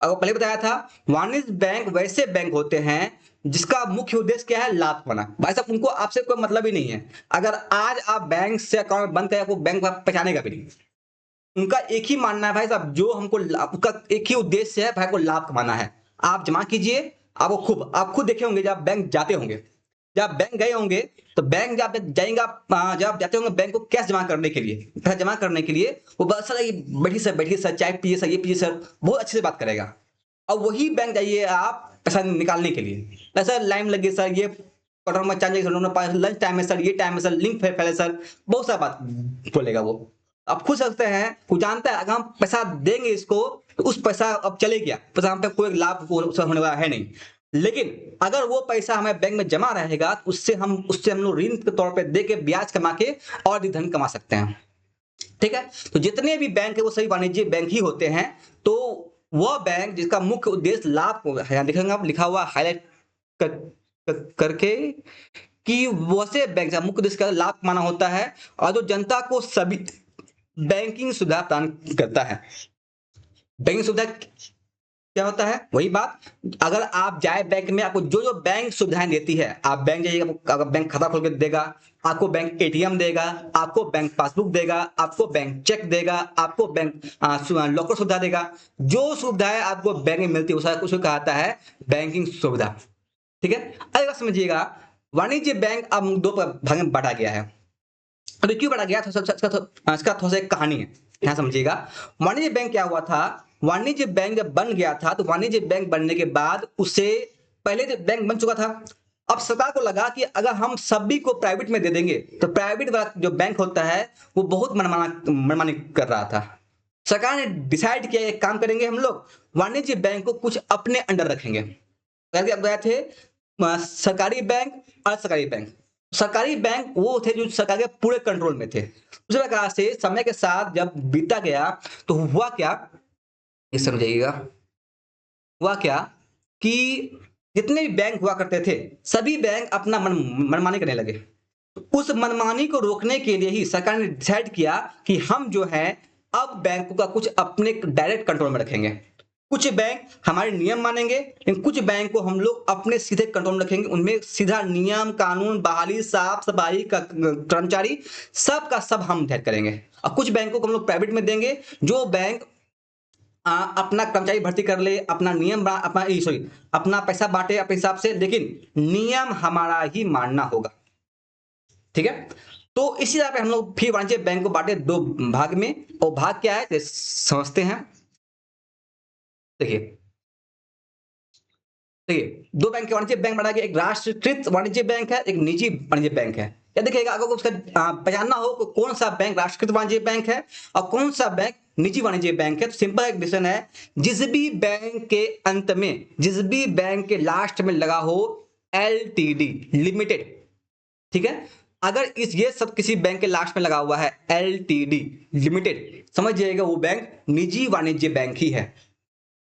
A: अगर पहले बताया था, वाणिज्य बैंक वैसे बैंक होते हैं जिसका मुख्य उद्देश्य क्या है? लाभ कमाना। भाई साहब उनको आपसे कोई मतलब ही नहीं है। अगर आज आप बैंक से अकाउंट बंद करें, आपको बैंक पहचानेगा भी नहीं। उनका एक ही मानना है भाई साहब, जो हमको उसका एक ही उद्देश्य है, भाई को लाभ कमाना है। आप जमा कीजिए, आप खुद देखे होंगे जब आप बैंक जाते होंगे, जब आप बैंक गए होंगे, तो बैंक जब जाएंगे आप, जब आप जाते होंगे बैंक को कैश जमा करने के लिए, पैसा जमा करने के लिए, वो बस सर बैठिए सर, चाय पिए सर, ये पिए सर, बहुत अच्छे से बात करेगा। और वही बैंक जाइए आप पैसा निकालने के लिए, सर लाइन लगे सर, ये कटोर में चार्ज सर, लंच टाइम है सर, ये टाइम है सर, लिंक फैले सर, बहुत सारा बात बोलेगा वो। आप खुद सकते हैं, वो जानता है अगर हम पैसा देंगे इसको तो उस पैसा अब चले गया, पैसा हम पे कोई लाभ होने वाला है नहीं। लेकिन अगर वो पैसा हमें बैंक में जमा रहेगा तो उससे हम लोग ऋण के तौर पे दे के ब्याज कमा के और भी धन कमा सकते हैं। ठीक है, तो जितने भी बैंक है वो सभी वाणिज्यिक बैंक ही होते हैं। तो वह बैंक जिसका मुख्य उद्देश्य लाभ को, यहाँ देखेंगे आप लिखा हुआ हाईलाइट करके कि वैसे बैंक का मुख्य उद्देश्य का लाभ कमाना होता है और जो जनता को सभी बैंकिंग सुविधा प्रदान करता है। बैंकिंग सुविधा क्या होता है, वही बात, अगर आप जाए बैंक में, आपको जो जो बैंक सुविधाएं देती है, आप बैंक जाइएगा, आपको बैंक खाता खोल के देगा, आपको बैंक एटीएम देगा, आपको बैंक पासबुक देगा, आपको बैंक चेक देगा, आपको बैंक लॉकर सुविधा देगा, जो सुविधाएं आपको बैंक में मिलती है उसको कहा जाता है बैंकिंग सुविधा। ठीक है, अगर समझिएगा वाणिज्य बैंक अब दो भाग में बांटा गया है। अभी क्यों बांटा गया, इसका थोड़ा सा एक कहानी है, यहाँ समझिएगा। वाणिज्य बैंक क्या हुआ था, वाणिज्य बैंक जब बन गया था तो वाणिज्य बैंक बनने के बाद उसे, पहले जो बैंक बन चुका था, अब सरकार को लगा कि अगर हम सभी को प्राइवेट में दे देंगे तो प्राइवेट वाला जो बैंक होता है वो बहुत मनमानी कर रहा था। सरकार ने डिसाइड किया एक काम करेंगे, हम लोग वाणिज्य बैंक को कुछ अपने अंडर रखेंगे। गए थे सरकारी बैंक और सरकारी बैंक। सरकारी बैंक वो थे जो सरकार के पूरे कंट्रोल में थे। उसी प्रकार से समय के साथ जब बीता गया तो हुआ क्या, ये समझिएगा, हुआ क्या कि जितने भी बैंक हुआ करते थे सभी बैंक अपना मनमानी करने लगे। उस मनमानी को रोकने के लिए ही सरकार ने डिसाइड किया कि हम जो है अब बैंकों का कुछ अपने डायरेक्ट कंट्रोल में रखेंगे। कुछ बैंक हमारे नियम मानेंगे लेकिन कुछ बैंक को हम लोग अपने सीधे कंट्रोल में रखेंगे, उनमें सीधा नियम कानून बहाली साफ सफाई का कर्मचारी सब का सब हम तय करेंगे। और कुछ बैंकों को हम लोग प्राइवेट में देंगे, जो बैंक अपना कर्मचारी भर्ती कर ले, अपना नियम अपना पैसा बांटे अपने हिसाब से, लेकिन नियम हमारा ही मानना होगा। ठीक है, तो इसी तरह पे हम लोग फिर वाणिज्य बैंक को बांटे दो भाग में, और भाग क्या है समझते हैं। देखिए देखिए, दो बैंक के वाणिज्य बैंक बना के, एक राष्ट्रीयकृत वाणिज्य बैंक है, एक निजी वाणिज्य बैंक है। या देखिएगा, अगर उसका पहचानना हो कि कौन सा बैंक राष्ट्रीयकृत वाणिज्य बैंक है और कौन सा बैंक निजी वाणिज्य बैंक है, तो सिंपल एक डिसीजन है, जिस भी बैंक के अंत में, जिस भी बैंक के लास्ट में लगा हो एलटीडी लिमिटेड, ठीक है, अगर ये सब किसी बैंक के लास्ट में लगा हुआ है एलटीडी लिमिटेड, समझ जाइएगा वो बैंक निजी वाणिज्य बैंक ही है।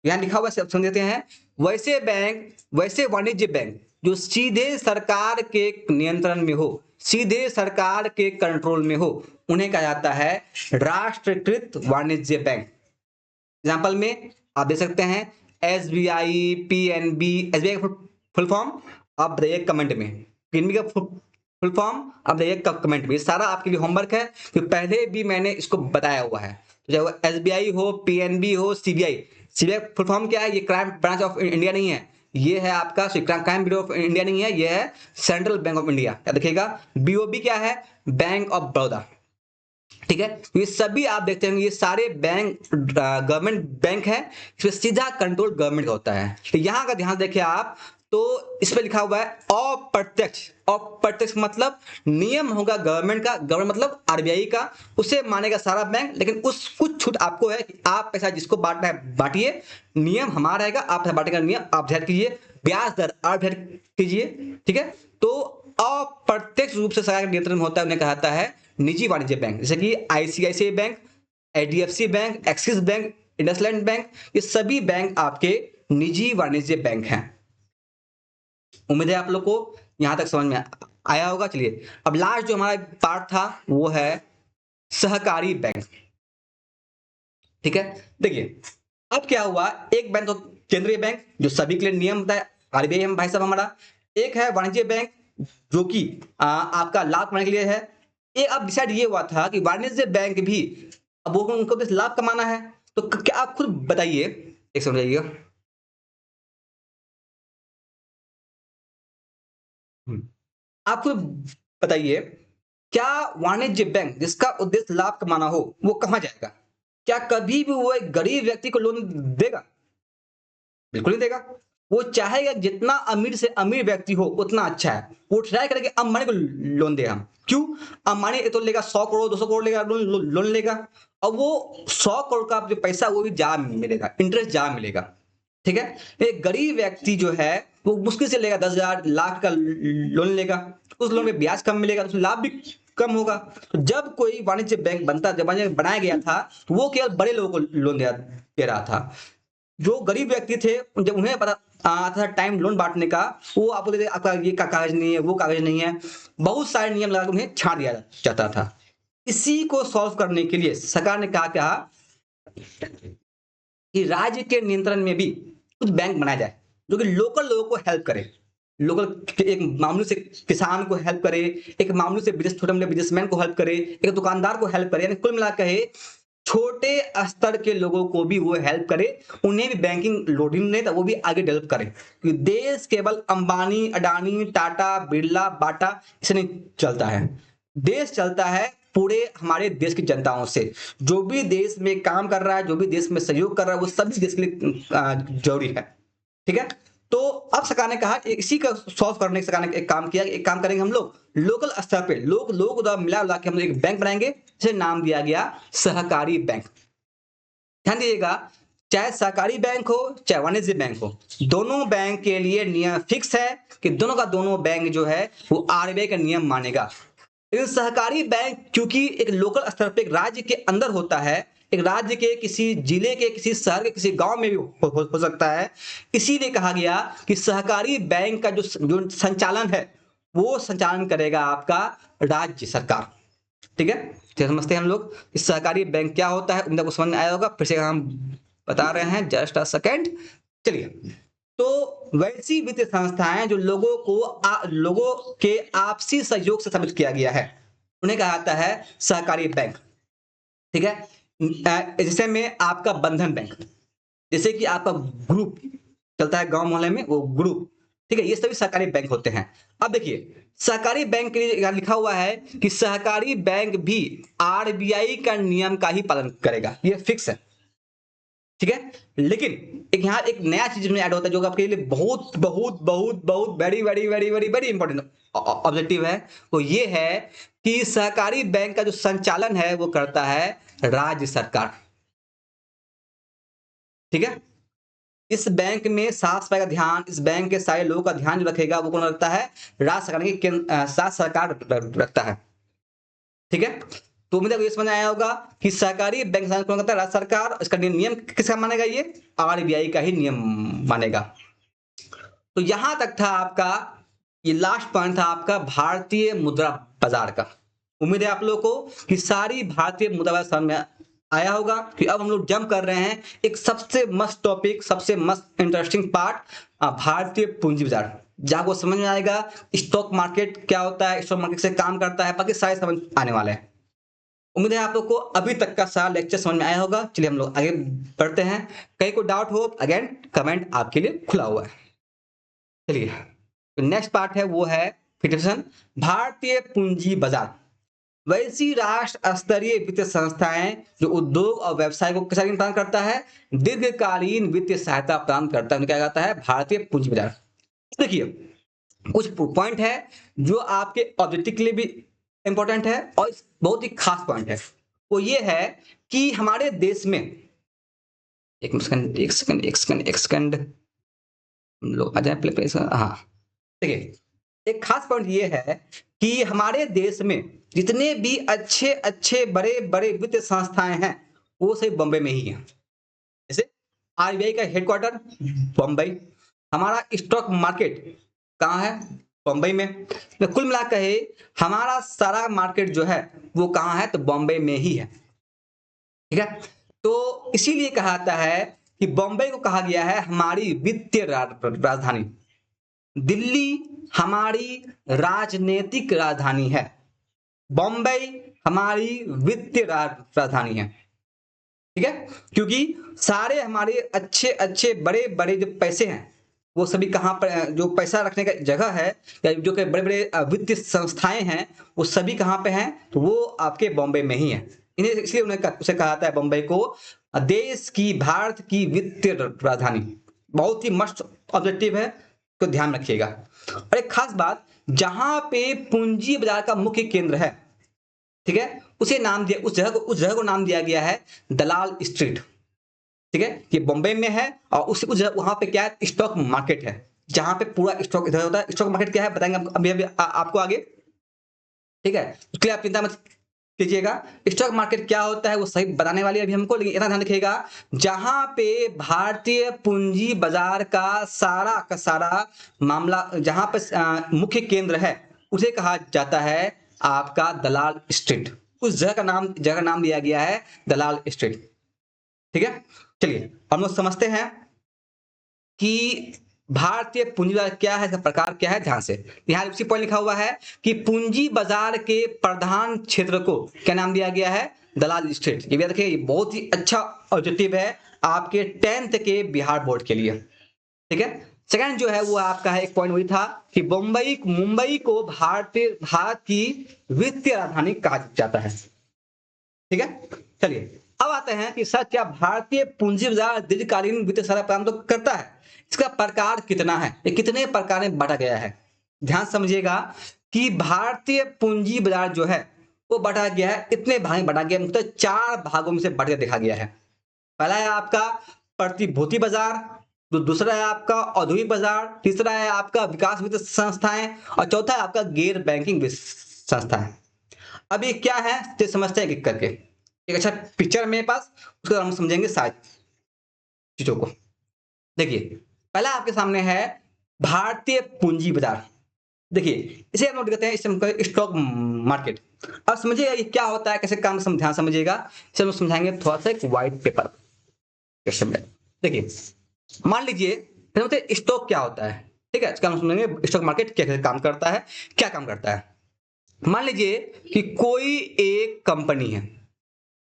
A: यहां लिखा हुआ समझ देते हैं, वैसे बैंक, वैसे वाणिज्य बैंक जो सीधे सरकार के नियंत्रण में हो, सीधे सरकार के कंट्रोल में हो, उन्हें कहा जाता है राष्ट्रीयकृत वाणिज्य बैंक। एग्जाम्पल में आप देख सकते हैं एसबीआई, पीएनबी। एसबीआई का फुल फॉर्म आप बताइए कमेंट में, पीएनबी का फुल फॉर्म आप बताइए कमेंट में। सारा आपके लिए होमवर्क है कि पहले भी मैंने इसको बताया हुआ है। तो चाहे वो एसबीआई हो, पीएनबी हो, सीबीआई। सीबीआई फुल फॉर्म क्या है, ये क्राइम ब्रांच ऑफ इंडिया नहीं है, ये है आपका क्राइम ब्यूरो ऑफ इंडिया नहीं है, ये है सेंट्रल बैंक ऑफ इंडिया। क्या देखिएगा, बीओबी क्या है, बैंक ऑफ बड़ौदा। ठीक है, ये सभी आप देखते हैं ये सारे बैंक गवर्नमेंट बैंक है, इसमें सीधा कंट्रोल गवर्नमेंट का होता है। तो यहां का ध्यान देखिए आप, तो इस पे लिखा हुआ है अप्रत्यक्ष। अप्रत्यक्ष मतलब नियम होगा गवर्नमेंट का, गवर्नमेंट मतलब आरबीआई का, उसे मानेगा सारा बैंक, लेकिन उस कुछ छूट आपको है कि आप पैसा जिसको बांटना है बांटिए, नियम हमारा रहेगा, आप पैसा बांटेगा नियम आप ध्यान कीजिए, ब्याज दर आप ध्यान कीजिए। ठीक है, तो अप्रत्यक्ष रूप से सरकार का नियंत्रण होता है, उन्हें कहा जाता है निजी वाणिज्य बैंक। जैसे कि ICICI bank, HDFC bank, axis bank, IndusInd bank, ये सभी बैंक आपके निजी वाणिज्य बैंक हैं। उम्मीद है आप लोग को यहां तक समझ में आया होगा। चलिए अब लास्ट जो हमारा पार्ट था वो है सहकारी बैंक। ठीक है, देखिए अब क्या हुआ, एक बैंक तो केंद्रीय बैंक जो सभी के लिए नियम है, आरबीआई हम भाई साहब हमारा, एक है वाणिज्य बैंक जो कि आपका लाभ कमाने के लिए है। ये अब डिसाइड ये हुआ था कि वाणिज्य बैंक भी अब वो उनको तो लाभ कमाना है, तो क्या आप खुद बताइए, एक समझाइएगा। आप खुद बताइए, क्या वाणिज्य बैंक जिसका उद्देश्य लाभ कमाना हो वो कहां जाएगा? क्या कभी भी वो एक गरीब व्यक्ति को लोन देगा? बिल्कुल नहीं देगा। वो चाहेगा जितना अमीर से अमीर व्यक्ति हो उतना अच्छा है, वो ट्राई करेगा अंबानी को लोन दे हम। क्यों? अंबानी तो लेगा 100 करोड़ 200 करोड़ लेगा लोन लेगा, अब वो 100 करोड़ का जो पैसा वो भी जा मिलेगा, इंटरेस्ट जा मिलेगा। ठीक है, एक गरीब व्यक्ति जो है वो मुश्किल से लेगा 10,000 लाख का लोन लेगा, उस लोन में ब्याज कम मिलेगा, तो लाभ भी कम होगा। तो जब कोई वाणिज्य बैंक बनता, जब बनाया गया था, तो वो केवल बड़े लोगों को लोन दे रहा था। जो गरीब व्यक्ति थे जब उन्हें पता आता था टाइम लोन बांटने का, वो आपको देते आपका ये कागज नहीं है, वो कागज नहीं है, बहुत सारे नियम लगा उन्हें छाड़ दिया जाता था। इसी को सॉल्व करने के लिए सरकार ने कहा कि राज्य के नियंत्रण में भी कुछ बैंक बनाया जाए जो कि लोकल लोगों को हेल्प करे, लोकल एक मामूली से किसान को हेल्प करे, एक मामूली से छोटे मोटे बिजनेसमैन को हेल्प करे, एक दुकानदार को हेल्प करे, यानी कुल मिला कहे छोटे स्तर के लोगों को भी वो हेल्प करे, उन्हें भी बैंकिंग लोडिंग नहीं था, वो भी आगे डेवलप करे। क्योंकि देश केवल अंबानी अडानी टाटा बिरला बाटा इससे नहीं चलता है, देश चलता है पूरे हमारे देश की जनताओं से। जो भी देश में काम कर रहा है, जो भी देश में सहयोग कर रहा है, वो सभी देश के लिए जरूरी है। ठीक है, तो अब सरकार ने कहा इसी का सॉल्व करने के सरकार ने एक काम किया, एक काम करेंगे हम लोग लोकल स्तर पे लोग द्वारा मिला के हम लोग एक बैंक बनाएंगे, जिसे नाम दिया गया सहकारी बैंक। ध्यान दीजिएगा, चाहे सहकारी बैंक हो चाहे वाणिज्य बैंक हो, दोनों बैंक के लिए नियम फिक्स है कि दोनों का दोनों बैंक जो है वो आरबीआई का नियम मानेगा। लेकिन सहकारी बैंक क्योंकि एक लोकल स्तर पे एक राज्य के अंदर होता है, एक राज्य के किसी जिले के किसी शहर के किसी गांव में भी हो सकता है, इसीलिए कहा गया कि सहकारी बैंक का जो संचालन है वो संचालन करेगा आपका राज्य सरकार। ठीक है, तो समझते हैं हम लोग इस सहकारी बैंक क्या होता है, उम्मीद आपको समझ में आया होगा, फिर से हम बता रहे हैं, जस्ट अ सेकेंड। चलिए, तो वैसी वित्तीय संस्थाएं जो लोगों के आपसी सहयोग से स्थापित किया गया है, उन्हें कहा जाता है सहकारी बैंक। ठीक है, जैसे में आपका बंधन बैंक, जैसे कि आपका ग्रुप चलता है गांव मोहल्ले में, वो ग्रुप। ठीक है, ये सभी सहकारी बैंक होते हैं। अब देखिए, सहकारी बैंक के लिए लिखा हुआ है कि सहकारी बैंक भी आरबीआई का नियम का ही पालन करेगा, ये फिक्स है। ठीक है, लेकिन एक यहाँ एक नया चीज में ऐड होता है जो आपके लिए बहुत बहुत बहुत बहुत very very very very very important objective है, वो ये है कि सहकारी बैंक का जो संचालन है वो करता है राज्य सरकार। ठीक है, इस बैंक में साफ सफाई का ध्यान, इस बैंक के सारे लोगों का ध्यान जो रखेगा वो कौन रखता है? राज्य सरकार की साथ सरकार रखता है। ठीक है, तो उम्मीद है ये समझ आया होगा कि सहकारी बैंक कौन करता है? राज्य सरकार। इसका नियम किसका मानेगा? ये आरबीआई का ही नियम मानेगा। तो यहां तक था आपका, ये लास्ट पॉइंट था आपका भारतीय मुद्रा बाजार का। उम्मीद है आप लोगों को कि सारी भारतीय मुद्रा बाजार समझ में आया होगा कि अब हम लोग जंप कर रहे हैं एक सबसे मस्त टॉपिक, सबसे मस्त इंटरेस्टिंग पार्ट, भारतीय पूंजी बाजार, जहां को समझ में आएगा स्टॉक मार्केट क्या होता है, स्टॉक मार्केट से काम करता है, बाकी सारे समझ आने वाले हैं। उम्मीद है आप लोग को अभी तक का सारा लेक्चर समझ में आया होगा। चलिए हम लोग आगे बढ़ते हैं। कहीं को डाउट हो अगेन कमेंट आपके लिए खुला हुआ है। चलिए, तो नेक्स्ट पार्ट है वो है फिक्सेशन, भारतीय पूंजी बाजार। वैसी राष्ट्र स्तरीय वित्तीय संस्थाएं जो उद्योग और व्यवसाय को किस प्रदान करता है? दीर्घकालीन वित्तीय सहायता प्रदान करता है, क्या कहता है? भारतीय पूंजी बाजार। देखिए, कुछ पॉइंट है जो आपके ऑब्जेक्टिव के लिए भी इंपॉर्टेंट है और बहुत ही खास पॉइंट है। वो ये है कि हमारे देश में, एक सेकंड एक सेकंड एक सेकंड एक सेकंड, हम लोग आ जाए प्ले। हाँ, देखिए, एक खास पॉइंट ये है कि हमारे देश में जितने भी अच्छे अच्छे बड़े बड़े वित्तीय संस्थाएं हैं वो सिर्फ बॉम्बे में ही हैं। जैसे आरबीआई का हेडक्वार्टर बम्बई, हमारा स्टॉक मार्केट कहाँ है? बम्बई में। तो कुल मिलाकर हमारा सारा मार्केट जो है वो कहाँ है? तो बॉम्बे में ही है। ठीक है, तो इसीलिए कहा जाता है कि बॉम्बे को कहा गया है हमारी वित्तीय राजधानी। दिल्ली हमारी राजनीतिक राजधानी है, बॉम्बे हमारी वित्तीय राजधानी है। ठीक है, क्योंकि सारे हमारे अच्छे अच्छे बड़े बड़े जो पैसे हैं वो सभी कहां पर, जो पैसा रखने का जगह है या जो कि बड़े बड़े वित्तीय संस्थाएं हैं वो सभी कहां पे हैं? तो वो आपके बॉम्बे में ही है। इन्हें इसलिए उसे कहा जाता है बॉम्बे को देश की, भारत की वित्तीय राजधानी। बहुत ही मस्त ऑब्जेक्टिव है, तो ध्यान रखिएगा। और एक खास बात, जहां पे पूंजी बाजार का मुख्य केंद्र है, ठीक है, उसे नाम दिया, उस जगह को नाम दिया गया है दलाल स्ट्रीट। ठीक है, ये बॉम्बे में है और उस वहां पे क्या है, स्टॉक मार्केट है, जहां पे पूरा स्टॉक इधर होता है। स्टॉक मार्केट क्या है बताएंगे अभी आपको आगे। ठीक है, उसके लिए आप चिंता मत कीजिएगा। स्टॉक मार्केट क्या होता है वो सही बताने वाली है अभी हमको, लेकिन इतना ध्यान रखिएगा, जहां पे भारतीय पूंजी बाजार का सारा मामला, जहां पे मुख्य केंद्र है, उसे कहा जाता है आपका दलाल स्ट्रीट। उस जगह का नाम दिया गया है दलाल स्ट्रीट। ठीक है, चलिए हम लोग समझते हैं कि भारतीय पूंजी बाजार क्या है, इसका प्रकार क्या है। ध्यान से, यहां उसी पॉइंट लिखा हुआ है कि पूंजी बाजार के प्रधान क्षेत्र को क्या नाम दिया गया है, दलाल स्ट्रीट। ये भी याद रखिए, ये बहुत ही अच्छा ऑब्जेक्टिव है आपके 10th के बिहार बोर्ड के लिए। ठीक है, सेकंड जो है वो आपका है, एक पॉइंट वही था कि मुंबई को भारत की वित्तीय राजधानी कहा जाता है। ठीक है, चलिए अब आते हैं कि सर क्या भारतीय पूंजी बाजार दीर्घकालीन वित्तीय सहायता प्रदान तो करता है, इसका प्रकार कितना है, ये कितने प्रकार में बांटा गया है। ध्यान समझिएगा कि भारतीय पूंजी बाजार जो है वो बांटा गया है, इतने भाग में बांटा गया, मतलब 4 भागों में से बांट के देखा गया है। पहला है आपका प्रतिभूति बाजार, दूसरा है आपका औद्योगिक बाजार, तीसरा है आपका विकास वित्त संस्थाएं, और चौथा है आपका गैर बैंकिंग संस्थाएं। अब ये क्या है तो समझते हैं एक करके। एक अच्छा पिक्चर मेरे पास, उसको हम समझेंगे सारी चीजों को। देखिए, पहला आपके सामने है भारतीय पूंजी बाजार। देखिए इसे हम लोग कहते हैं, इसे हम कहते हैं स्टॉक मार्केट। अब समझिएगा ये क्या होता है, कैसे काम, ध्यान समझिएगा। इसे हम समझाएंगे थोड़ा सा एक व्हाइट पेपर क्वेश्चन में। देखिए मान लीजिए स्टॉक क्या होता है। ठीक है, इसका हम समझेंगे स्टॉक मार्केट कैसे काम करता है, क्या काम करता है। मान लीजिए कि कोई एक कंपनी है।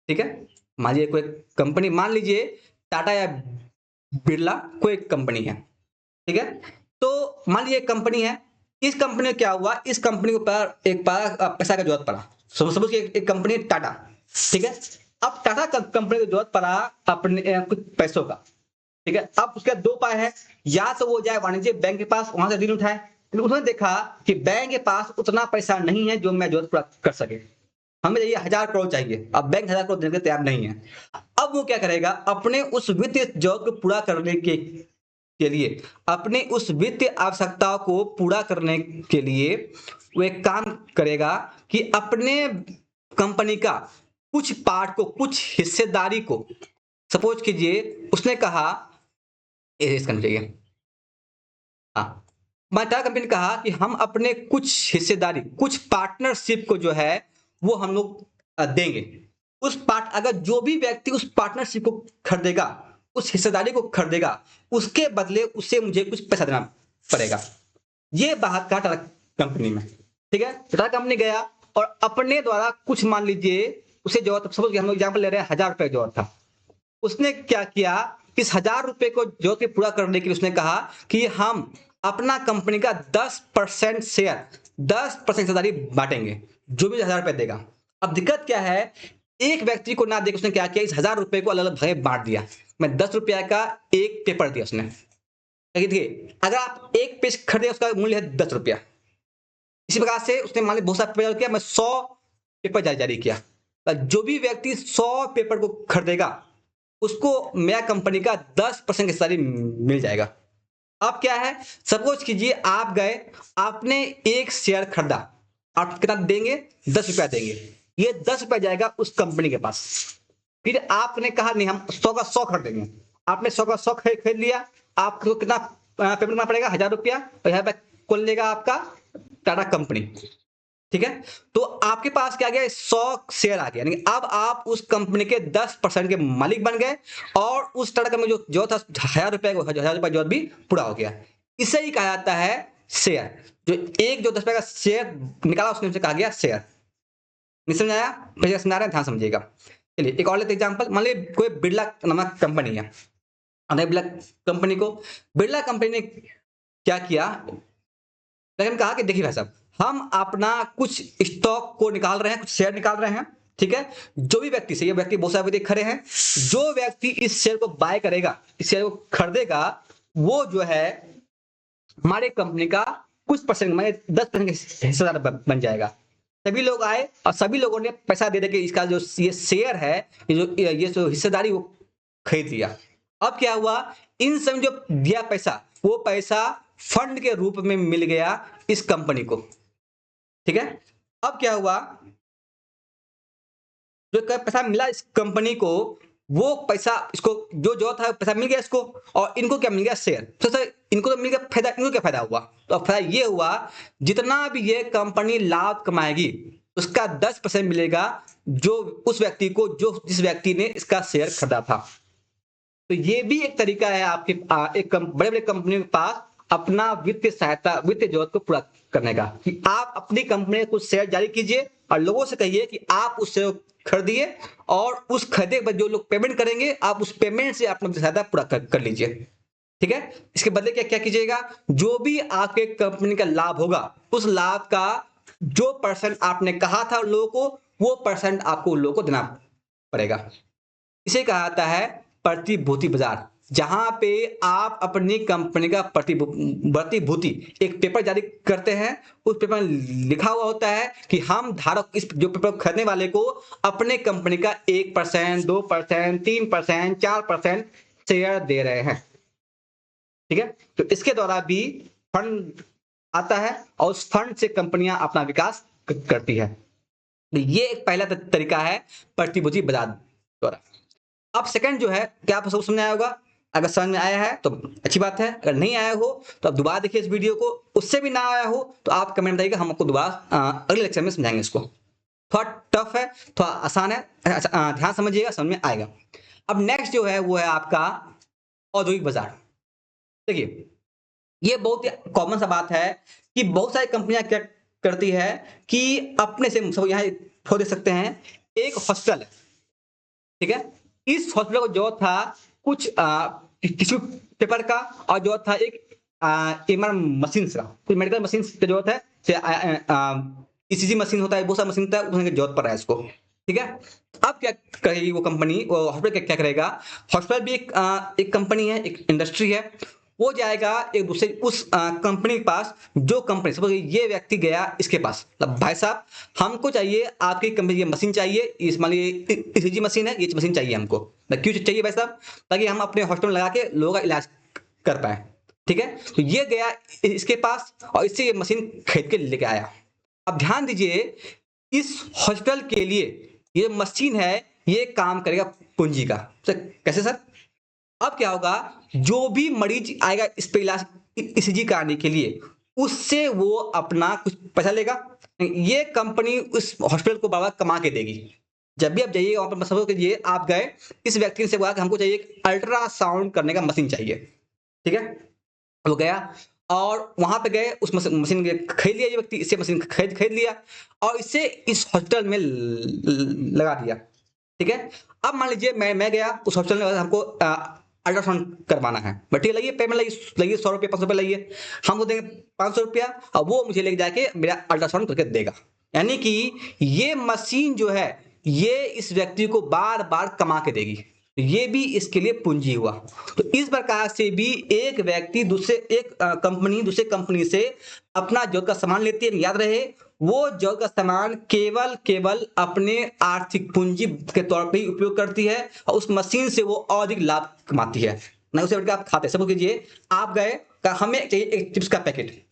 A: ठीक है, मान लीजिए कोई कंपनी, मान लीजिए टाटा या बिरला कोई कंपनी है। ठीक है, तो मान लीजिए कंपनी है, इस कंपनी में क्या हुआ, इस कंपनी को एक पैसा का जरूरत पड़ा। सपोज एक कंपनी टाटा। ठीक है, अब टाटा कंपनी को जरूरत पड़ा अपने कुछ पैसों का। ठीक है, अब उसके दो उपाय है, या तो वो जाए वाणिज्य बैंक के पास, वहां से ऋण उठाए, लेकिन उन्होंने देखा कि बैंक के पास उतना पैसा नहीं है जो मैं जरूरत पूरा कर सके, हमें चाहिए 1000 करोड़ चाहिए, अब बैंक 1000 करोड़ देने के तैयार नहीं है। अब वो क्या करेगा, अपने उस वित्तीय जरूरत को पूरा करने के लिए, अपने उस वित्तीय आवश्यकताओं को पूरा करने के लिए वो एक काम करेगा कि अपने कंपनी का कुछ पार्ट को, कुछ हिस्सेदारी को, सपोज कीजिए उसने कहा करना चाहिए, हाँ, टाटा कंपनी ने कहा कि हम अपने कुछ हिस्सेदारी, कुछ पार्टनरशिप को जो है वो हम लोग देंगे। उस पार्ट, अगर जो भी व्यक्ति उस पार्टनरशिप को खरीदेगा, उस हिस्सेदारी को खरीदेगा, उसके बदले उसे मुझे कुछ पैसा देना पड़ेगा। ये बात कहा टाटा कंपनी में। ठीक है, टाटा कंपनी गया और अपने द्वारा कुछ, मान लीजिए उसे जरूरत, सपोज हम लोग एग्जाम्पल ले रहे हैं 1000 रुपए जरूरत था, उसने क्या किया, इस 1000 रुपए को जरूरत को पूरा करने के लिए उसने कहा कि हम अपना कंपनी का 10% शेयर, 10% हिस्सेदारी बांटेंगे, जो भी 1000 रुपए देगा। अब दिक्कत क्या है, एक व्यक्ति को ना देकर उसने क्या किया, इस 1000 रुपए को अलग अलग भाग में बांट दिया। मैं 10 रुपया का एक पेपर दिया उसने। देखिए अगर आप एक पेज खरीदे उसका मूल्य है 10 रुपया, इसी प्रकार से उसने मान ली बहुत सारा पेपर किया, मैं 100 पेपर जारी किया। जो भी व्यक्ति 100 पेपर को खरीदेगा उसको मेरा कंपनी का 10% हिस्सा मिल जाएगा। अब क्या है, सपोज कीजिए आप गए, आपने एक शेयर खरीदा, आप कितना देंगे, 10 रुपया देंगे, ये 10 रुपया जाएगा उस कंपनी के पास। फिर आपने कहा नहीं हम 100 का 100 खरीदेंगे, आपने 100 का 100 खरीद लिया, आपको कितना पेमेंट करना पड़ेगा, 1000 रुपया, और यहाँ पे कौन लेगा, आपका टाटा कंपनी। ठीक है, तो आपके पास क्या गया, 100 शेयर आ गया, यानी अब आप उस कंपनी के 10% के मालिक बन गए, और उस टाटा कंपनी जो था 1000 रुपए को 1000 रुपए जो भी पूरा हो गया। इसे ही कहा जाता है शेयर। जो एक जो 10 रुपए का शेयर निकाला उसने उसे कहा गया शेयर। नहीं समझ आया, भैया समझा रहे हैं, ध्यान समझिएगा। चलिए एक और लेते एग्जाम्पल, मान लीजिए कोई बिरला नामक कंपनी है, बिरला कंपनी को, बिरला कंपनी ने क्या किया, लेकिन कहा कि देखिए भाई साहब, हम अपना कुछ स्टॉक को निकाल रहे हैं, कुछ शेयर निकाल रहे हैं। ठीक है, जो भी व्यक्ति से, ये व्यक्ति बहुत सारे व्यक्ति खड़े हैं, जो व्यक्ति इस शेयर को बाय करेगा, इस शेयर को खरीदेगा, वो जो है हमारे कंपनी का कुछ परसेंट माने 10% हिस्सेदार बन जाएगा। सभी लोग आए और सभी लोगों ने पैसा दे दे के इसका जो ये शेयर है, ये जो हिस्सेदारी वो खरीद लिया। अब क्या हुआ, इन सब जो दिया पैसा, वो पैसा फंड के रूप में मिल गया इस कंपनी को। ठीक है, अब क्या हुआ, जो पैसा मिला इस कंपनी को, वो पैसा इसको जो था पैसा मिल गया इसको, और इनको क्या मिल गया, शेयर। तो सर इनको तो मिल गया फायदा, इनको क्या फायदा हुआ, तो अब फायदा ये हुआ, जितना भी ये कंपनी लाभ कमाएगी उसका 10% मिलेगा जो उस व्यक्ति को, जो जिस व्यक्ति ने इसका शेयर खरीदा था। तो ये भी एक तरीका है आपके एक बड़े बड़े कंपनियों के पास अपना वित्तीय सहायता, वित्तीय जरूरत को पूरा करने का, कि आप अपनी कंपनी में कुछ शेयर जारी कीजिए और लोगों से कहिए कि आप उस शेयर खरीदिए, और उस खरीदे के बाद जो लोग पेमेंट करेंगे आप उस पेमेंट से अपना सहायता पूरा कर लीजिए। ठीक है, इसके बदले क्या क्या कीजिएगा, जो भी आपके कंपनी का लाभ होगा उस लाभ का जो परसेंट आपने कहा था लोगों को, वो परसेंट आपको उन लोगों को देना पड़ेगा। इसे कहा जाता है प्रतिभूति बाजार, जहां पे आप अपनी कंपनी का प्रतिभूति एक पेपर जारी करते हैं। उस पेपर में लिखा हुआ होता है कि हम धारक, इस जो पेपर खरीदने वाले को अपने कंपनी का 1%, 2%, 3%, 4% शेयर दे रहे हैं। ठीक है, तो इसके द्वारा भी फंड आता है और उस फंड से कंपनियां अपना विकास करती है। तो ये एक पहला तरीका है प्रतिभूति बाजार द्वारा। अब सेकंड जो है, क्या आप सब समझ में आया होगा? अगर समझ में आया है तो अच्छी बात है, अगर नहीं आया हो तो आप दोबारा देखिए इस वीडियो को, उससे भी ना आया हो तो आप कमेंट बताइएगा, हम आपको दोबारा अगले लेक्चर में समझाएंगे इसको। थोड़ा टफ है, थोड़ा आसान है, ध्यान समझिएगा, समझ में आएगा। अब नेक्स्ट जो है वो है आपका औद्योगिक बाजार। देखिए, ये बहुत ही कॉमन सा बात है कि बहुत सारी कंपनियां क्या करती है कि अपने से सब यहाँ देख सकते हैं, एक हॉस्पिटल है। ठीक है, इस हॉस्पिटल को जो था कुछ टिश्यू पेपर का, और जो था एक एमआर मशीन का, कुछ मेडिकल मशीन की जरूरत है, ईसीजी मशीन होता है, बहुत सारा मशीन होता है, उसकी जरूरत पड़ रहा है इसको। ठीक है, अब क्या करेगी वो कंपनी, वो हॉस्पिटल क्या करेगा, हॉस्पिटल भी एक कंपनी है, एक इंडस्ट्री है। वो जाएगा एक दूसरे उस कंपनी के पास, जो कंपनी सपोज ये व्यक्ति गया इसके पास, भाई साहब हमको चाहिए आपकी कंपनी ये मशीन चाहिए, इस मान लीजिए ईसीजी मशीन है, ये मशीन चाहिए हमको। क्यों चाहिए भाई साहब? ताकि हम अपने हॉस्पिटल में लगा के लोगों का इलाज कर पाए। ठीक है, तो ये गया इसके पास और इससे ये मशीन खरीद के लेके आया। अब ध्यान दीजिए, इस हॉस्पिटल के लिए ये मशीन है, ये काम करेगा पूंजी का। कैसे सर? अब क्या होगा, जो भी मरीज आएगा इस पे इलाज ईसीजी कराने के लिए, उससे वो अपना कुछ पैसा लेगा। ये कंपनी उस हॉस्पिटल को बाबा कमा के देगी। जब भी आप जाइएगा वहां पर, समझो कि ये आप गए, इस व्यक्ति से बोला कि हमको चाहिए एक अल्ट्रासाउंड करने का मशीन चाहिए। ठीक है, वो गया और वहां पे गए, उस मशीन खरीद लिया, ये व्यक्ति इससे मशीन खरीद लिया और इसे इस हॉस्पिटल में लगा दिया। ठीक है, अब मान लीजिए मैं गया उस हॉस्पिटल में, हमको अल्ट्रासाउंड करवाना है, बट ठीक लगिए, पेमेंट लगिए 100 रुपये 500 रुपये लगिए, हम वो देंगे 500 रुपया और वो मुझे लेके जाके मेरा अल्ट्रासाउंड करके देगा। यानी कि ये मशीन जो है, ये इस व्यक्ति को बार बार कमा के देगी, ये भी इसके लिए पूंजी हुआ। तो इस प्रकार से भी एक व्यक्ति कंपनी दूसरे कंपनी से अपना जरूरत का सामान लेती है। याद रहे, वो जरूरत का सामान केवल केवल अपने आर्थिक पूंजी के तौर पर ही उपयोग करती है और उस मशीन से वो और अधिक लाभ कमाती है, ना उसे आप खाते। सब कीजिए, आप गए, हमें चाहिए एक चिप्स का पैकेट,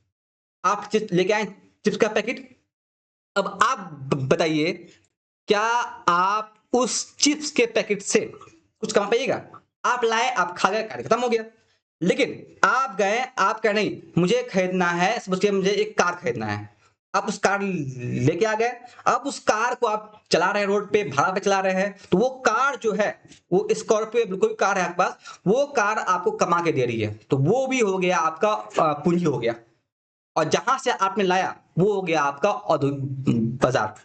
A: आप चिप्स लेके आए, चिप्स का पैकेट। अब आप बताइए, क्या आप उस चिप्स के पैकेट से कुछ कमा पाइएगा? आप लाए, आप खा गए, कार्य खत्म हो गया। लेकिन आप गए, आप कह नहीं मुझे खरीदना है, समझिए मुझे एक कार खरीदना है, आप उस कार लेके आ गए। अब उस कार को आप चला रहे हैं, रोड पे भाड़ा पे चला रहे हैं, तो वो कार जो है, वो स्कॉर्पियो कोई कार है आपके पास, वो कार आपको कमा के दे रही है, तो वो भी हो गया आपका पूंजी हो गया। और जहां से आपने लाया वो हो गया आपका औद्योगिक बाजार।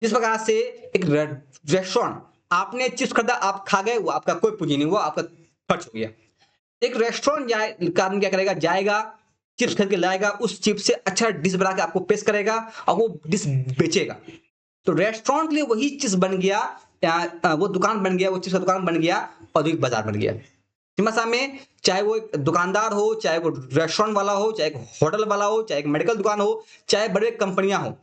A: जिस प्रकार से एक रेस्टोरेंट, आपने चिप्स खरीदा, आप खा गए, वो आपका कोई पूंजी नहीं हुआ, आपका खर्च हो गया। एक रेस्टोरेंट का आदमी क्या करेगा, जाएगा चिप्स खरीद के लाएगा, उस चिप्स से अच्छा डिश बना के आपको पेश करेगा और वो डिश बेचेगा। तो रेस्टोरेंट के लिए वही चीज बन गया, वो दुकान बन गया, वो चिप्स का दुकान बन गया, औद्योगिक बाजार बन गया। सिंपल में चाहे वो एक दुकानदार हो, चाहे वो रेस्टोरेंट वाला हो, चाहे एक होटल वाला हो, चाहे एक मेडिकल दुकान हो, चाहे बड़े कंपनियां हो।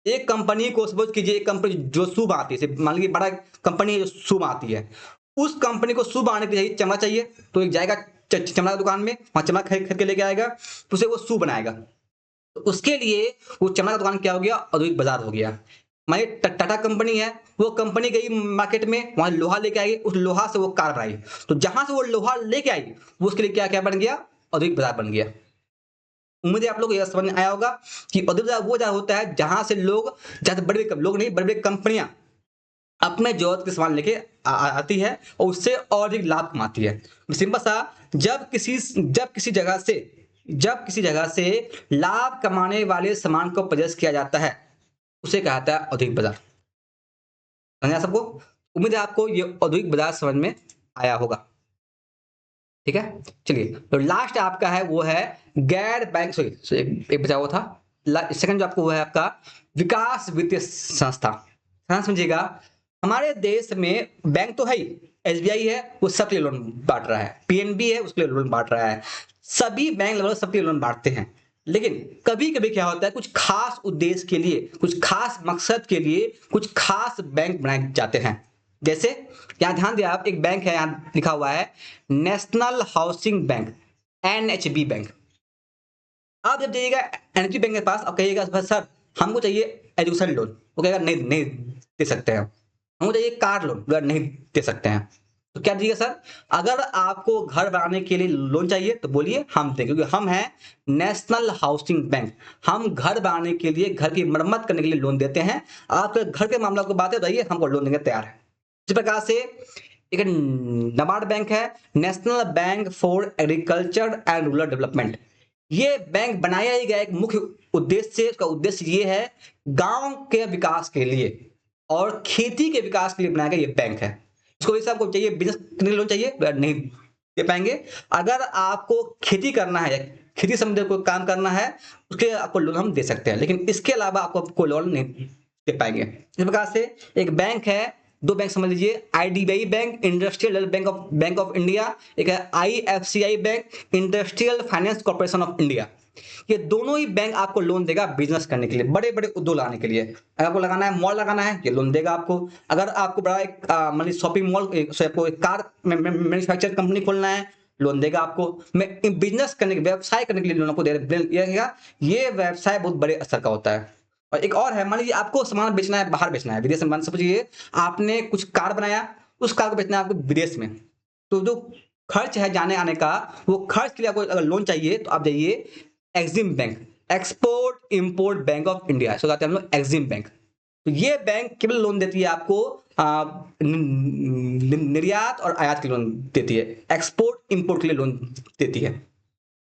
A: एक कंपनी को सपोज कीजिए, एक कंपनी जो शुभ आती है, मान लीजिए बड़ा कंपनी है जो शुभ आती है, उस कंपनी को शुभ आने के लिए चमड़ा चाहिए, तो एक जाएगा चमड़ा की दुकान में, वहां चमड़ा खरीद के लेके आएगा, तो उसे वो शुभ बनाएगा। तो उसके लिए वो चमड़ा का दुकान क्या हो गया, औद्योगिक बाजार हो गया। मानिए टाटा कंपनी है, वो कंपनी गई मार्केट में, वहां लोहा लेके आई, उस लोहा से वो कार बनाई, तो जहां से वो लोहा लेके आई वो उसके लिए क्या क्या बन गया, औद्योगिक बाजार बन गया। उम्मीद है आप लोग को यह समझ में आया होगा कि औद्योगिक बाजार वो जगह होता है जहां से लोग, जहां से बड़े लोग नहीं, बड़े बड़े कंपनियां अपने जरूरत के सामान लेके आती है और उससे और अधिक लाभ कमाती है। सिंपल सा, जब किसी जगह से लाभ कमाने वाले सामान को पजेस किया जाता है, उसे कहता है औद्योगिक बाजार। समझा सबको? उम्मीद है आपको ये औद्योगिक बाजार समझ में आया होगा। ठीक है, चलिए तो लास्ट आपका है वो है गैर बैंक, सॉरी एक बचा हुआ था, सेकंड जो आपको वो है आपका विकास वित्तीय संस्था। ध्यान समझिएगा, हमारे देश में बैंक तो है ही, एसबीआई है वो सबके लिए लोन बांट रहा है, पीएनबी है उसके लिए लोन बांट रहा है, सभी बैंक लगभग सबके लिए लोन बांटते हैं। लेकिन कभी कभी क्या होता है, कुछ खास उद्देश्य के लिए, कुछ खास मकसद के लिए कुछ खास बैंक बनाए जाते हैं। जैसे यहां ध्यान दिया आप, एक बैंक है यहां लिखा हुआ है national housing bank, NHB bank. आप जब जाइएगा एनएचबी बैंक के पास, आप कहिएगा सर हमको चाहिए एजुकेशन लोन, वो कहेगा नहीं नहीं दे सकते हैं। हमको चाहिए कार लोन, नहीं दे सकते हैं। तो क्या दीजिएगा सर, अगर आपको घर बनाने के लिए लोन चाहिए तो बोलिए हम देंगे, क्योंकि हम हैं नेशनल हाउसिंग बैंक, हम घर बनाने के लिए, घर की मरम्मत करने के लिए लोन देते हैं। आपके घर के मामला को बात है बताइए, हमको लोन देंगे तैयार है। इस प्रकार से एक नबार्ड बैंक है, national bank for agriculture and rural development. ये बैंक बनाया ही गया एक मुख्य उद्देश्य से, उसका उद्देश्य ये है गांव के विकास के लिए और खेती के विकास के लिए बनाया गया ये बैंक है। इसको वैसे आपको चाहिए बिजनेस करने के लिए लोन चाहिए, नहीं दे पाएंगे। अगर आपको खेती करना है, खेती संबंधी कोई काम करना है, उसके लिए आपको लोन हम दे सकते हैं, लेकिन इसके अलावा आपको कोई लोन नहीं दे पाएंगे। इस प्रकार से एक बैंक है, दो बैंक समझ लीजिए, IDBI bank, industrial bank of India, एक है IFCI bank, industrial finance corporation of India. ये दोनों ही बैंक आपको लोन देगा बिजनेस करने के लिए, बड़े बड़े उद्योग लगाने के लिए। अगर आपको लगाना है मॉल लगाना है, ये लोन देगा आपको। अगर आपको बड़ा एक मतलब शॉपिंग मॉल, आपको एक कार मैन्युफैक्चर कंपनी खोलना है, लोन देगा आपको। मैं बिजनेस करने के, व्यवसाय करने के लिए लोन आपको देगा। ये व्यवसाय बहुत बड़े स्तर का होता है। और एक और है, मान लीजिए आपको सामान बेचना है, बाहर बेचना है, विदेश में। मान समझिए आपने कुछ कार बनाया, उस कार को बेचना है आपको विदेश में, तो जो खर्च है जाने आने का, वो खर्च के लिए आपको अगर लोन चाहिए तो आप जाइए Exim bank, export import bank of India, इसको कहते हैं हम लोग एक्सिम बैंक। तो ये बैंक केवल लोन देती है आपको निर्यात और आयात के लोन देती है, एक्सपोर्ट इंपोर्ट के लिए लोन देती है।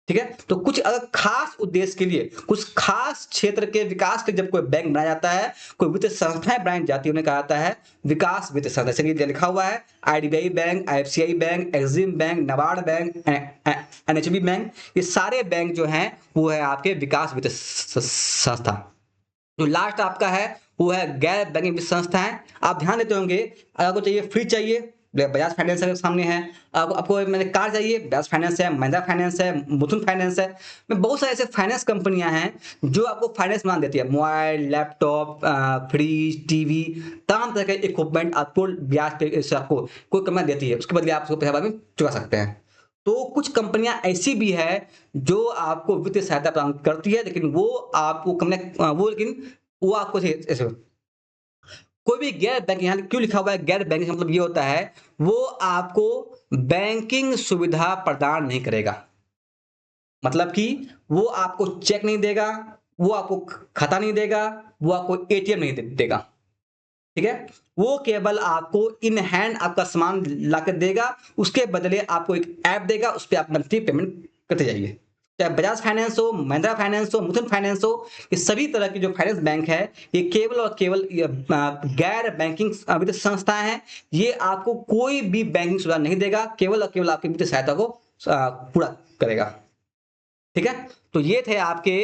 A: ठीक है, तो कुछ अगर खास उद्देश्य के लिए, कुछ खास क्षेत्र के विकास के जब कोई बैंक बनाया जाता है, कोई वित्तीय संस्थाएं बनाई जाती है, उन्हें कहा जाता है विकास वित्तीय संस्था। जैसे लिखा हुआ है IDBI bank, IFCI bank, Exim bank, NABARD bank, NHB bank, ये सारे बैंक जो हैं वो है आपके विकास वित्तीय संस्था। जो लास्ट आपका है वो है गैर बैंकिंग वित्तीय संस्थाएं। आप ध्यान देते होंगे, अगर आपको चाहिए फ्रिज चाहिए, बजाज फाइनेंस के सामने है। आपको मैंने कार चाहिए, बजाज फाइनेंस है, महिंद्रा फाइनेंस है, मुथूट फाइनेंस है। में बहुत सारे ऐसे फाइनेंस कंपनियां हैं जो आपको फाइनेंस मान देती है, मोबाइल, लैपटॉप, फ्रिज, टीवी, तमाम तरह के इक्विपमेंट आपको ब्याज पे से आपको कोई कंपनी देती है, उसके बदले आप उसको पैसा बाद में चुका सकते हैं। तो कुछ कंपनियां ऐसी भी है जो आपको वित्तीय सहायता प्रदान करती है, लेकिन वो आपको कंपनी वो, लेकिन वो आपको ऐसे कोई भी गैर बैंक, यहां क्यों लिखा हुआ है गैर बैंकिंग, मतलब ये होता है वो आपको बैंकिंग सुविधा प्रदान नहीं करेगा। मतलब कि वो आपको चेक नहीं देगा, वो आपको खाता नहीं देगा, वो आपको एटीएम नहीं देगा। ठीक है, वो केवल आपको इन हैंड आपका सामान लाकर देगा, उसके बदले आपको एक ऐप देगा, उस पर आप मंथली पेमेंट करते जाइए। चाहे बजाज फाइनेंस हो, महिंद्रा फाइनेंस हो, मुथूट फाइनेंस हो, ये सभी तरह की जो फाइनेंस बैंक है, ये केवल और केवल गैर बैंकिंग वित्तीय संस्थाएं हैं। ये आपको कोई भी बैंकिंग सुविधा नहीं देगा, केवल और केवल आपकी वित्तीय सहायता को पूरा करेगा। ठीक है, तो ये थे आपके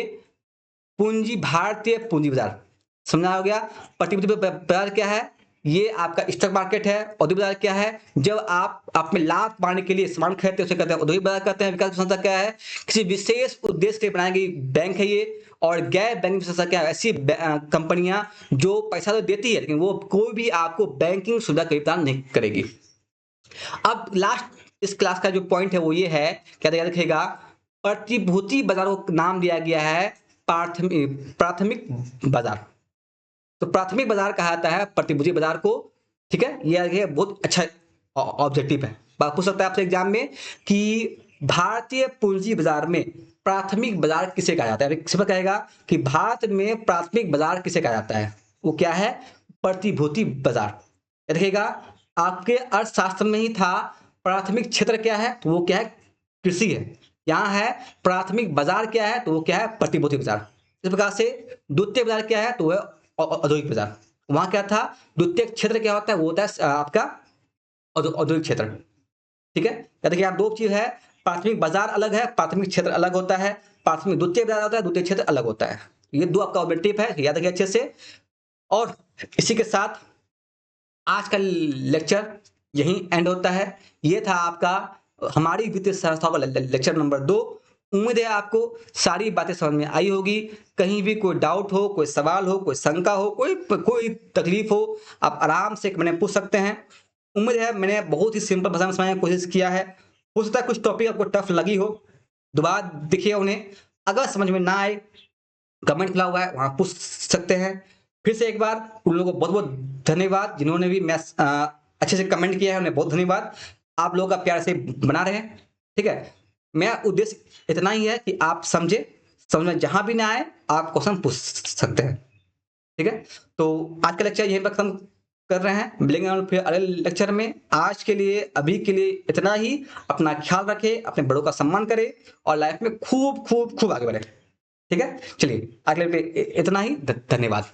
A: पूंजी, भारतीय पूंजी बाजार। समझा हो गया? प्रतिभूति बाजार क्या है, ये आपका स्टॉक मार्केट है। औद्योगिक बाजार क्या है? जब आप में लाभ पाने के लिए सामान खरीदते हैं उसे कहते हैं औद्योगिक बाजार कहते हैं। विकास संस्था क्या है? किसी विशेष उद्देश्य के लिए बनाई गई बैंक है ये। और गैर बैंकिंग संस्था क्या है? ऐसी कंपनियां जो पैसा तो देती है लेकिन वो कोई भी आपको बैंकिंग सुविधा कभी प्रदान नहीं करेगी। अब लास्ट इस क्लास का जो पॉइंट है वो ये है, क्या याद रखिएगा, प्रतिभूति बाजार को नाम दिया गया है प्राथमिक बाजार। तो प्राथमिक बाजार कहा जाता है प्रतिभूति बाजार को। ठीक है, ये बहुत अच्छा ऑब्जेक्टिव है। पूछ सकता है आपसे एग्जाम में कि भारतीय पूंजी बाजार में प्राथमिक बाजार किसे कहा जाता है? सिंपल कहेगा कि भारत में प्राथमिक बाजार किसे कहा जाता है? वो क्या है? प्रतिभूति बाजार। देखिएगा, आपके अर्थशास्त्र में ही था प्राथमिक क्षेत्र क्या है, तो वो क्या है? कृषि है। यहाँ है प्राथमिक बाजार क्या है, तो वो क्या है? प्रतिभूति बाजार। इस प्रकार से द्वितीय बाजार क्या है, तो वो औद्योगिक बाजार। वहां क्या था? द्वितीय क्षेत्र क्या होता है? वो होता है आपका औद्योगिक क्षेत्र। ठीक है, या देखिए आप दो चीज है, प्राथमिक बाजार अलग है, प्राथमिक क्षेत्र अलग होता है। प्राथमिक द्वितीय बाजार होता है, द्वितीय क्षेत्र अलग होता है। ये दो आपका ऑब्जेक्टिव है, याद रखिए अच्छे से। और इसी के साथ आज का लेक्चर यहीं एंड होता है। ये था आपका हमारी वित्तीय संस्थाओं का लेक्चर नंबर 2। उम्मीद है आपको सारी बातें समझ में आई होगी। कहीं भी कोई डाउट हो, कोई सवाल हो, कोई शंका हो, कोई तकलीफ हो, आप आराम से मैंने पूछ सकते हैं। उम्मीद है मैंने बहुत ही सिंपल भाषा में समझाने की कोशिश किया है। हो सकता है कुछ टॉपिक आपको टफ लगी हो, दोबारा देखिए उन्हें। अगर समझ में ना आए, कमेंट खुला हुआ है, वहां पूछ सकते हैं। फिर से एक बार उन लोगों को बहुत बहुत धन्यवाद जिन्होंने भी अच्छे से कमेंट किया है, उन्हें बहुत धन्यवाद। आप लोगों का प्यार से बना रहे। ठीक है, मेरा उद्देश्य इतना ही है कि आप समझे, समझ में जहां भी ना आए आप क्वेश्चन पूछ सकते हैं। ठीक है, तो आज का लेक्चर यहीं पर खत्म कर रहे हैं। मिलेंगे हम फिर अगले लेक्चर में। आज के लिए, अभी के लिए इतना ही। अपना ख्याल रखें, अपने बड़ों का सम्मान करें और लाइफ में खूब खूब खूब आगे बढ़े। ठीक है, चलिए अगले इतना ही। धन्यवाद।